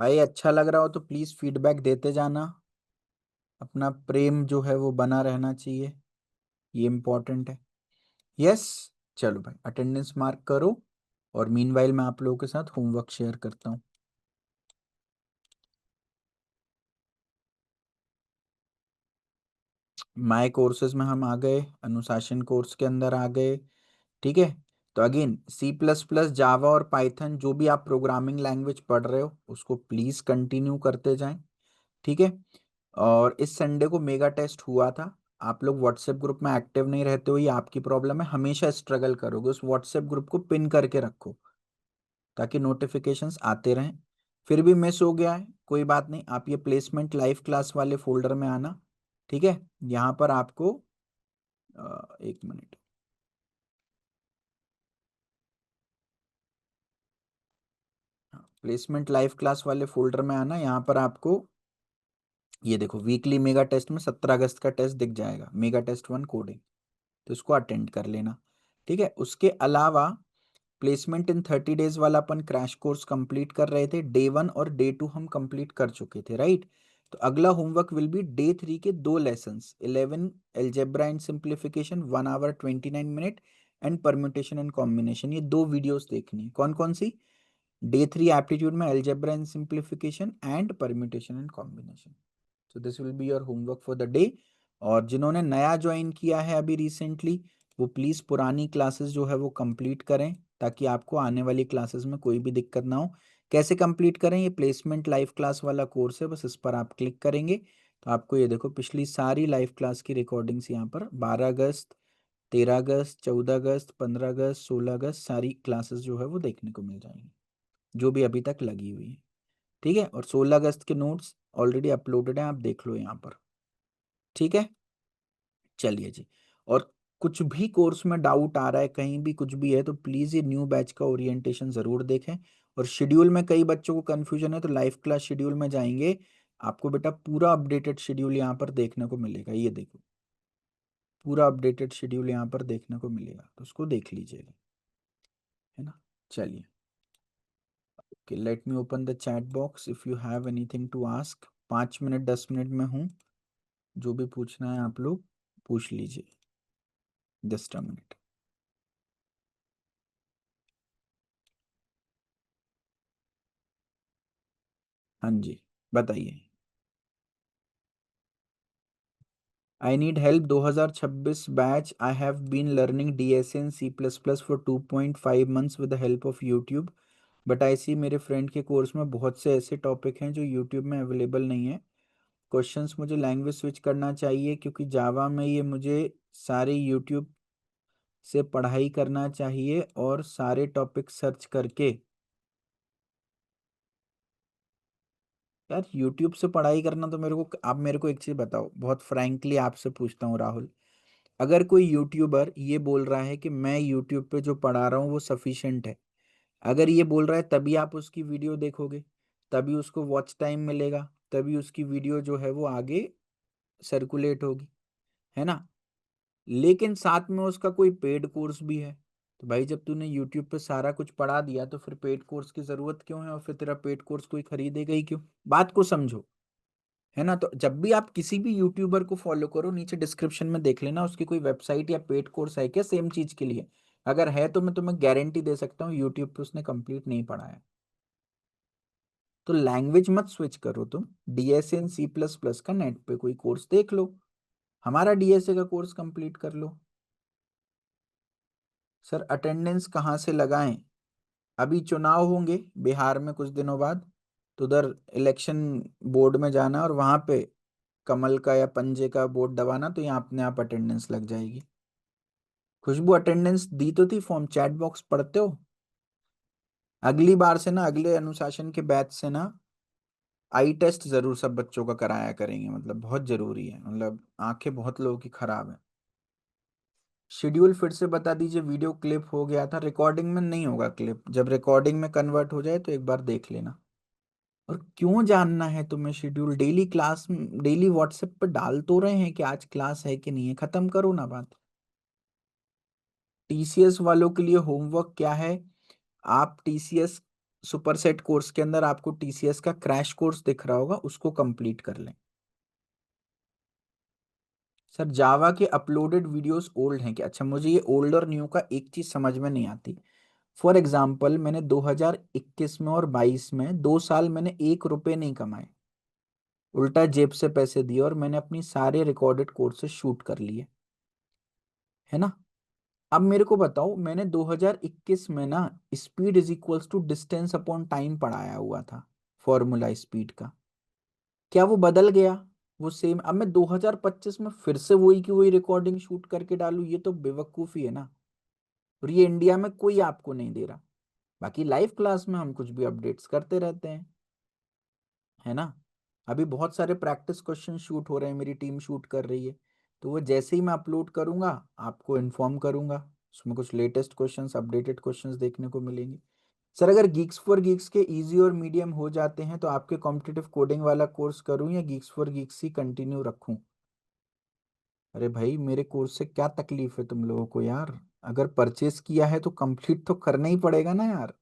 भाई अच्छा लग रहा हो तो प्लीज फीडबैक देते जाना, अपना प्रेम जो है वो बना रहना चाहिए, ये इम्पोर्टेंट है। यस, चलो भाई अटेंडेंस मार्क करो, और मीनवाइल मैं आप लोगों के साथ होमवर्क शेयर करता हूँ। माय कोर्सेज में हम आ गए, अनुशासन कोर्स के अंदर आ गए। ठीक है, तो अगेन सी प्लस प्लस, जावा और पाइथन जो भी आप प्रोग्रामिंग लैंग्वेज पढ़ रहे हो उसको प्लीज कंटिन्यू करते जाएं। ठीक है, और इस संडे को मेगा टेस्ट हुआ था, आप लोग व्हाट्सएप ग्रुप में एक्टिव नहीं रहते हो, ये आपकी प्रॉब्लम है, हमेशा स्ट्रगल करोगे। उस व्हाट्सएप ग्रुप को पिन करके रखो ताकि नोटिफिकेशंस आते रहें। फिर भी मिस हो गया है, कोई बात नहीं, आप ये प्लेसमेंट लाइव क्लास वाले फोल्डर में आना, ठीक है। यहाँ पर आपको 1 मिनट, प्लेसमेंट लाइव क्लास वाले फोल्डर में आना। यहाँ पर आपको ये देखो वीकली मेगा टेस्ट में 17 अगस्त का टेस्ट दिख जाएगा, मेगा टेस्ट 1 कोडिंग, तो इसको अटेंड कर लेना, ठीक है। उसके अलावा प्लेसमेंट इन 30 डेज वाला अपन क्रैश कोर्स कंप्लीट कर रहे थे, डे 1 और डे 2 हम कंप्लीट कर चुके थे, राइट। तो अगला होमवर्क विल बी डे 3 के 2 lessons, 11 algebra and simplification 1 hour 29 minute and permutation and combination. ये 2 वीडियोस देखनी है, कौन कौन सी? डे 3 एप्टीट्यूड में algebra and simplification and permutation and combination. So this will be your homework for the day. और जिन्होंने नया ज्वाइन किया है अभी रिसेंटली, वो प्लीज़ पुरानी क्लासेस जो है वो कंप्लीट करें, ताकि आपको आने वाली क्लासेस में कोई भी दिक्कत ना हो। कैसे कंप्लीट करें? ये प्लेसमेंट लाइव क्लास वाला कोर्स है, बस इस पर आप क्लिक करेंगे तो आपको ये देखो पिछली सारी लाइव क्लास की रिकॉर्डिंग्स यहाँ पर 12 अगस्त, 13 अगस्त, 14 अगस्त, 15 अगस्त, 16 अगस्त सारी क्लासेस जो है वो देखने को मिल जाएंगी, जो भी अभी तक लगी हुई है, ठीक है। और 16 अगस्त के नोट्स ऑलरेडी अपलोडेड हैं, आप देख लो यहाँ पर, ठीक है। चलिए जी। और कुछ भी कोर्स में डाउट आ रहा है, कहीं भी कुछ भी है, तो प्लीज़ ये न्यू बैच का ओरिएंटेशन ज़रूर देखें। और शेड्यूल में कई बच्चों को कन्फ्यूजन है, तो लाइव क्लास शेड्यूल में जाएंगे, आपको बेटा पूरा अपडेटेड शेड्यूल यहाँ पर देखने को मिलेगा। ये देखो पूरा अपडेटेड शेड्यूल यहाँ पर देखने को मिलेगा, तो उसको देख लीजिएगा, है ना। चलिए, okay, let me open the chat box if you have anything to ask. 5 minute 10 minute में हूँ, जो भी पूछना है आप लोग पूछ लीजिए। Just a minute. हाँ जी, बताइए। I need help 2026 batch. I have been learning DSA and C++ for 2.5 months with the help of YouTube, but I see मेरे फ्रेंड के कोर्स में बहुत से ऐसे टॉपिक हैं जो यूट्यूब में अवेलेबल नहीं है। क्वेश्चंस, मुझे लैंग्वेज स्विच करना चाहिए क्योंकि जावा में ये मुझे सारे यूट्यूब से पढ़ाई करना चाहिए और सारे टॉपिक सर्च करके। यार यूट्यूब से पढ़ाई करना तो मेरे को, आप मेरे को एक चीज़ बताओ, बहुत फ्रैंकली आपसे पूछता हूँ राहुल, अगर कोई यूट्यूबर ये बोल रहा है कि मैं यूट्यूब पे जो पढ़ा रहा हूँ वो सफिशिएंट है, अगर ये बोल रहा है तभी आप उसकी वीडियो देखोगे, तभी उसको वॉच टाइम मिलेगा, तभी उसकी वीडियो जो है वो आगे सर्कुलेट होगी, है ना। लेकिन साथ में उसका कोई पेड कोर्स भी है, तो भाई जब तूने यूट्यूब पे सारा कुछ पढ़ा दिया तो फिर पेड कोर्स की जरूरत क्यों है, और फिर तेरा पेड कोर्स कोई खरीदेगा ही क्यों? बात को समझो, है ना। तो जब भी आप किसी भी यूट्यूबर को फॉलो करो, नीचे डिस्क्रिप्शन में देख लेना उसकी कोई वेबसाइट या पेड कोर्स है क्या सेम चीज के लिए। अगर है तो मैं तुम्हें गारंटी दे सकता हूँ यूट्यूब पे उसने कंप्लीट नहीं पढ़ा है। तो लैंग्वेज मत स्विच करो तुम, DSA एंड C++ का नेट पे कोई कोर्स देख लो, हमारा DSA का कोर्स कंप्लीट कर लो। सर अटेंडेंस कहाँ से लगाएं? अभी चुनाव होंगे बिहार में कुछ दिनों बाद, तो उधर इलेक्शन बोर्ड में जाना और वहां पे कमल का या पंजे का वोट दबाना, तो यहाँ अपने आप अटेंडेंस लग जाएगी। खुशबू अटेंडेंस दी तो थी, फॉर्म चैट बॉक्स पढ़ते हो? अगली बार से ना, अगले अनुशासन के बैच से ना आई टेस्ट जरूर सब बच्चों का कराया करेंगे, मतलब बहुत जरूरी है, मतलब आंखें बहुत लोगों की खराब है। शेड्यूल फिर से बता दीजिए, वीडियो क्लिप हो गया था, रिकॉर्डिंग में नहीं होगा क्लिप, जब रिकॉर्डिंग में कन्वर्ट हो जाए तो एक बार देख लेना। और क्यों जानना है तुम्हें schedule? Daily class, daily WhatsApp पे डाल तो रहे हैं कि आज क्लास है कि नहीं है, खत्म करो ना बात। TCS वालों के लिए होमवर्क क्या है? आप TCS सुपरसेट कोर्स के अंदर आपको TCS का क्रैश कोर्स दिख रहा होगा, उसको कंप्लीट कर लें। सर जावा के अपलोडेड वीडियोस ओल्ड हैं क्या? अच्छा, मुझे ये ओल्ड और न्यू का एक चीज समझ में नहीं आती। फॉर एग्जाम्पल मैंने 2021 में और 22 में 2 साल मैंने 1 रुपए नहीं कमाए, उल्टा जेब से पैसे दिए और मैंने अपनी सारे रिकॉर्डेड कोर्सेज शूट कर लिए, है ना। अब मेरे को बताओ, मैंने 2021 में ना speed is equals to distance upon time पढ़ाया हुआ था, फॉर्मूला स्पीड का, क्या वो बदल गया? वो सेम, अब मैं 2025 में फिर से वही की वही रिकॉर्डिंग शूट करके डालूं, ये तो बेवकूफी है ना। और ये इंडिया में कोई आपको नहीं दे रहा। बाकी लाइव क्लास में हम कुछ भी अपडेट्स करते रहते हैं, है ना। अभी बहुत सारे प्रैक्टिस क्वेश्चन शूट हो रहे हैं, मेरी टीम शूट कर रही है। तो वो जैसे ही मैं अपलोड करूंगा आपको इन्फॉर्म करूंगा। उसमें कुछ लेटेस्ट क्वेश्चंस, अपडेटेड क्वेश्चंस देखने को मिलेंगे। सर अगर गीक्स फॉर गीक्स के इजी और मीडियम हो जाते हैं तो आपके कॉम्पिटिटिव कोडिंग वाला कोर्स करूं या Geeks for Geeks he continue रखूं? अरे भाई मेरे कोर्स से क्या तकलीफ है तुम लोगों को यार? अगर परचेस किया है तो कंप्लीट तो करना ही पड़ेगा ना यार।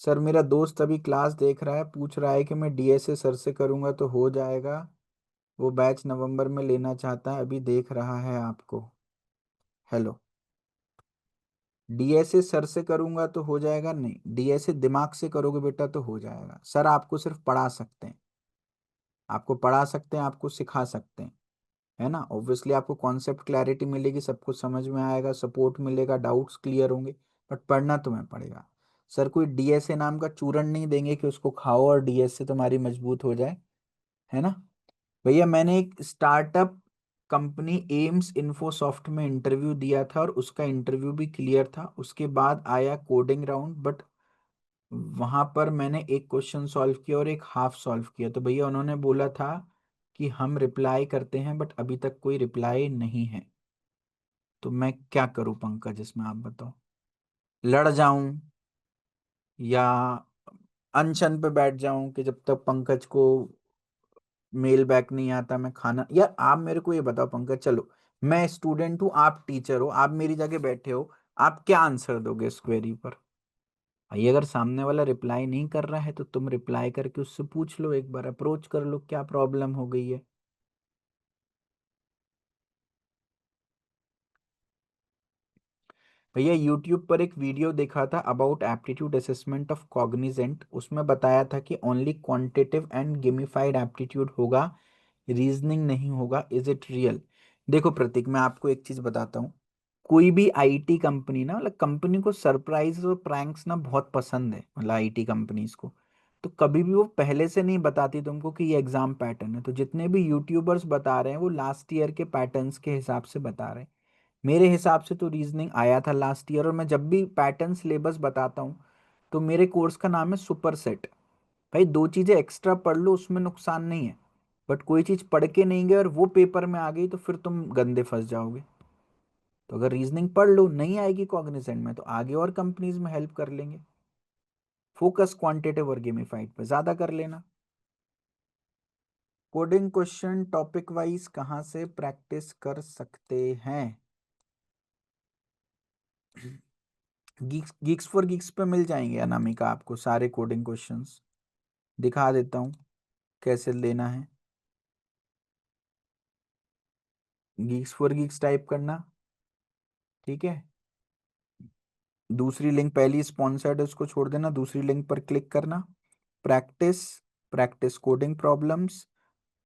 सर मेरा दोस्त अभी क्लास देख रहा है, पूछ रहा है कि मैं डीएसए सर से करूंगा तो हो जाएगा? वो बैच नवंबर में लेना चाहता है, अभी देख रहा है आपको। हेलो। डीएसए सर से करूंगा तो हो जाएगा? नहीं, डीएसए दिमाग से करोगे बेटा तो हो जाएगा। सर आपको सिर्फ पढ़ा सकते हैं, आपको पढ़ा सकते हैं, आपको सिखा सकते हैं, है ना। ऑब्वियसली आपको कॉन्सेप्ट क्लैरिटी मिलेगी, सब कुछ समझ में आएगा, सपोर्ट मिलेगा, डाउट्स क्लियर होंगे। बट पढ़ना तुम्हें पड़ेगा। सर कोई डीएसए नाम का चूरन नहीं देंगे कि उसको खाओ और डीएसए तुम्हारी मजबूत हो जाए, है ना। भैया मैंने एक स्टार्टअप कंपनी एम्स इन्फोसॉफ्ट में इंटरव्यू दिया था और उसका इंटरव्यू भी क्लियर था। उसके बाद आया कोडिंग राउंड, बट वहां पर मैंने एक क्वेश्चन सॉल्व किया और एक हाफ सॉल्व किया। तो भैया उन्होंने बोला था कि हम रिप्लाई करते हैं, बट अभी तक कोई रिप्लाई नहीं है। तो मैं क्या करूं पंकज, इसमें आप बताओ। लड़ जाऊं या अनशन पे बैठ जाऊं कि जब तक पंकज को मेल बैक नहीं आता मैं खाना, यार आप मेरे को ये बताओ पंकज, चलो मैं स्टूडेंट हूँ, आप टीचर हो, आप मेरी जगह बैठे हो, आप क्या आंसर दोगे इस क्वेरी पर? भाई अगर सामने वाला रिप्लाई नहीं कर रहा है तो तुम रिप्लाई करके उससे पूछ लो, एक बार अप्रोच कर लो क्या प्रॉब्लम हो गई है। भैया यूट्यूब पर एक वीडियो देखा था about aptitude assessment of Cognizant, उसमें बताया था कि only quantitative and gamified aptitude होगा, रीजनिंग नहीं होगा। Is it real? देखो प्रतीक, मैं आपको एक चीज बताता हूँ। कोई भी आईटी कंपनी ना, मतलब कंपनी को सरप्राइज और प्रैंक्स ना बहुत पसंद है, मतलब आईटी कंपनीज को। तो कभी भी वो पहले से नहीं बताती तुमको कि ये एग्जाम पैटर्न है। तो जितने भी यूट्यूबर्स बता रहे हैं वो लास्ट ईयर के पैटर्न्स के हिसाब से बता रहे हैं। मेरे हिसाब से तो रीजनिंग आया था लास्ट ईयर, और मैं जब भी पैटर्न सिलेबस बताता हूँ तो मेरे कोर्स का नाम है सुपर सेट। भाई दो चीजें एक्स्ट्रा पढ़ लो, उसमें नुकसान नहीं है। बट कोई चीज पढ़ के नहीं गए और वो पेपर में आ गई तो फिर तुम गंदे फंस जाओगे। तो अगर रीजनिंग पढ़ लो, नहीं आएगी कॉग्निजेंट में तो आगे और कंपनीज में हेल्प कर लेंगे। फोकस क्वांटिटेटिव और गेमिफाइड पे ज्यादा कर लेना। कोडिंग क्वेश्चन टॉपिक वाइज कहाँ से प्रैक्टिस कर सकते हैं? गीक्स गीक्स फॉर गीक्स पे मिल जाएंगे अनामिका, आपको सारे कोडिंग क्वेश्चंस दिखा देता हूँ कैसे लेना है। गीक्स फॉर गीक्स टाइप करना, ठीक है। दूसरी लिंक, पहली स्पॉन्सर्ड है उसको छोड़ देना, दूसरी लिंक पर क्लिक करना। Practice, practice coding problems.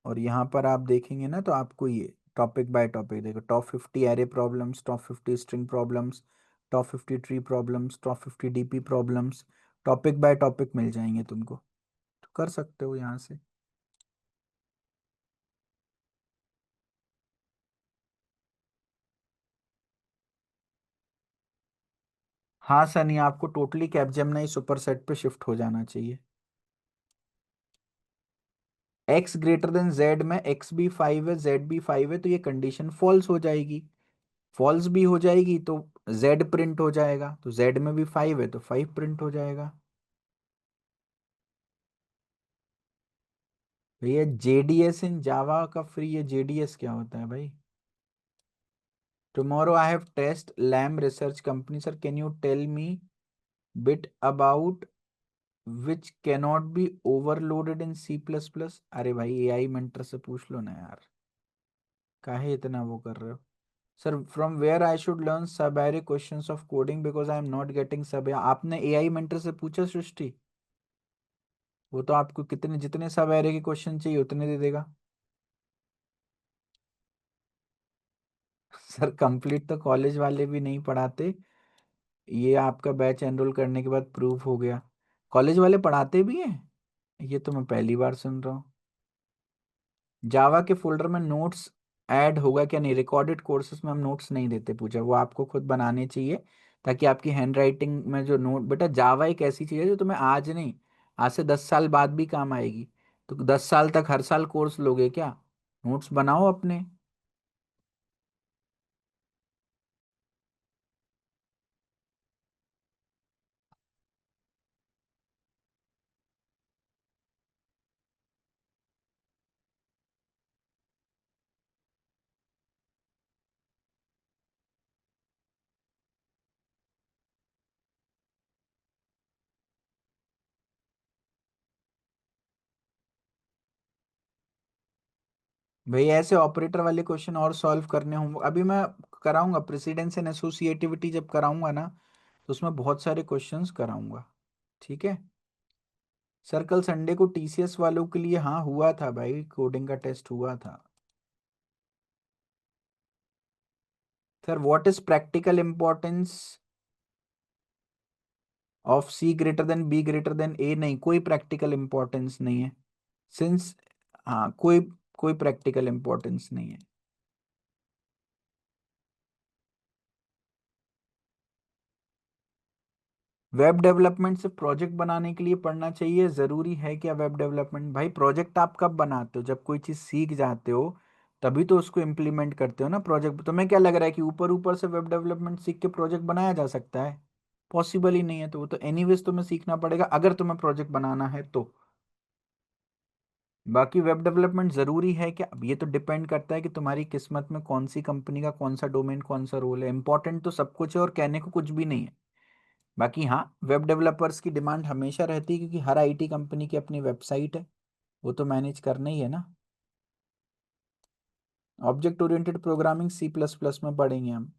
और यहाँ पर आप देखेंगे ना तो आपको ये टॉपिक बाय टॉपिक देखो, top 50 array problems, top 50 string problems, top 50 tree problems, top 50 DP problems, topic by topic मिल जाएंगे तुमको। तो कर सकते हो यहाँ से। हाँ सनी, आपको टोटली कैपजेमिनाई सुपर सेट पे शिफ्ट हो जाना चाहिए। एक्स ग्रेटर देन जेड में एक्स भी 5 है, जेड भी 5 है, तो ये कंडीशन फॉल्स हो जाएगी। फॉल्स भी हो जाएगी तो जेड प्रिंट हो जाएगा, तो जेड में भी 5 है तो 5 प्रिंट हो जाएगा। भैया जेडीएस इन जावा का फ्री है, जेडीएस क्या होता है भाई? Tomorrow I have test Lam Research company, sir can you tell me bit about which cannot be overloaded in C++? अरे भाई एआई मेंटर से पूछ लो ना यार, काहे इतना वो कर रहे हो? Sir from where I should learn सब array questions of coding because I am not getting सब। आपने एआई मेंटर से पूछा सृष्टि? वो तो आपको कितने जितने सब एरे के क्वेश्चन चाहिए उतने दे देगा। सर कंप्लीट तो कॉलेज वाले भी नहीं पढ़ाते, ये आपका बैच एनरोल करने के बाद प्रूफ हो गया। कॉलेज वाले पढ़ाते भी हैं? ये तो मैं पहली बार सुन रहा हूँ। जावा के फोल्डर में नोट्स ऐड होगा क्या? नहीं, रिकॉर्डेड कोर्सेज में हम नोट्स नहीं देते पूजा, वो आपको खुद बनाने चाहिए, ताकि आपकी हैंड राइटिंग में जो नोट, बेटा जावा एक ऐसी चीज़ है जो तुम्हें आज नहीं, आज से 10 साल बाद भी काम आएगी। तो 10 साल तक हर साल कोर्स लोगे क्या? नोट्स बनाओ अपने। भाई ऐसे ऑपरेटर वाले क्वेश्चन और सॉल्व करने होंगे, अभी मैं कराऊंगा प्रेसिडेंस एंड एसोसिएटिविटी, जब कराऊंगा ना तो उसमें बहुत सारे क्वेश्चंस कराऊंगा। ठीक है सर, कल संडे को टीसीएस वालों के लिए हाँ हुआ था भाई, कोडिंग का टेस्ट हुआ था। Sir what is practical importance of C greater than B greater than A? नहीं, कोई प्रैक्टिकल इंपॉर्टेंस नहीं है। सिंस, हाँ कोई कोई प्रैक्टिकल इंपॉर्टेंस नहीं है। वेब डेवलपमेंट से प्रोजेक्ट बनाने के लिए पढ़ना चाहिए, जरूरी है क्या वेब डेवलपमेंट? भाई प्रोजेक्ट आप कब बनाते हो? जब कोई चीज सीख जाते हो तभी तो उसको इम्प्लीमेंट करते हो ना प्रोजेक्ट। तुम्हें क्या लग रहा है कि ऊपर ऊपर से वेब डेवलपमेंट सीख के प्रोजेक्ट बनाया जा सकता है? पॉसिबल ही नहीं है। तो वो तो एनीवेज तुम्हें सीखना पड़ेगा अगर तुम्हें प्रोजेक्ट बनाना है तो। बाकी वेब डेवलपमेंट जरूरी है क्या? अब ये तो डिपेंड करता है कि तुम्हारी किस्मत में कौन सी कंपनी का कौन सा डोमेन कौन सा रोल है। इंपॉर्टेंट तो सब कुछ है और कहने को कुछ भी नहीं है। बाकी हाँ, वेब डेवलपर्स की डिमांड हमेशा रहती है, क्योंकि हर आईटी कंपनी की अपनी वेबसाइट है, वो तो मैनेज करना ही है ना। Object oriented programming C plus plus में पढ़ेंगे हम,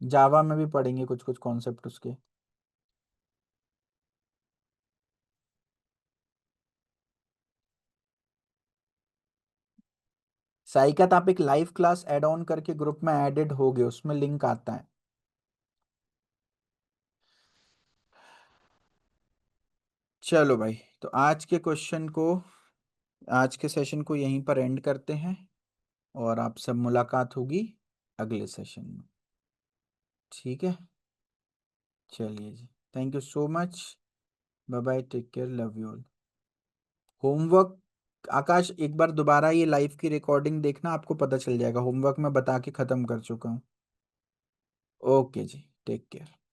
जावा में भी पढ़ेंगे कुछ कुछ कॉन्सेप्ट उसके। साइकत आप एक लाइव क्लास ऐड ऑन करके ग्रुप में एडेड हो गए, उसमें लिंक आता है। चलो भाई, तो आज के सेशन को यहीं पर एंड करते हैं, और आप सब मुलाकात होगी अगले सेशन में। ठीक है, चलिए जी, thank you so much. Bye bye, take care, love you all. Homework, Akash एक बार दोबारा ये लाइव की रिकॉर्डिंग देखना, आपको पता चल जाएगा। होमवर्क मैं बता के खत्म कर चुका हूँ। ओके जी, टेक केयर।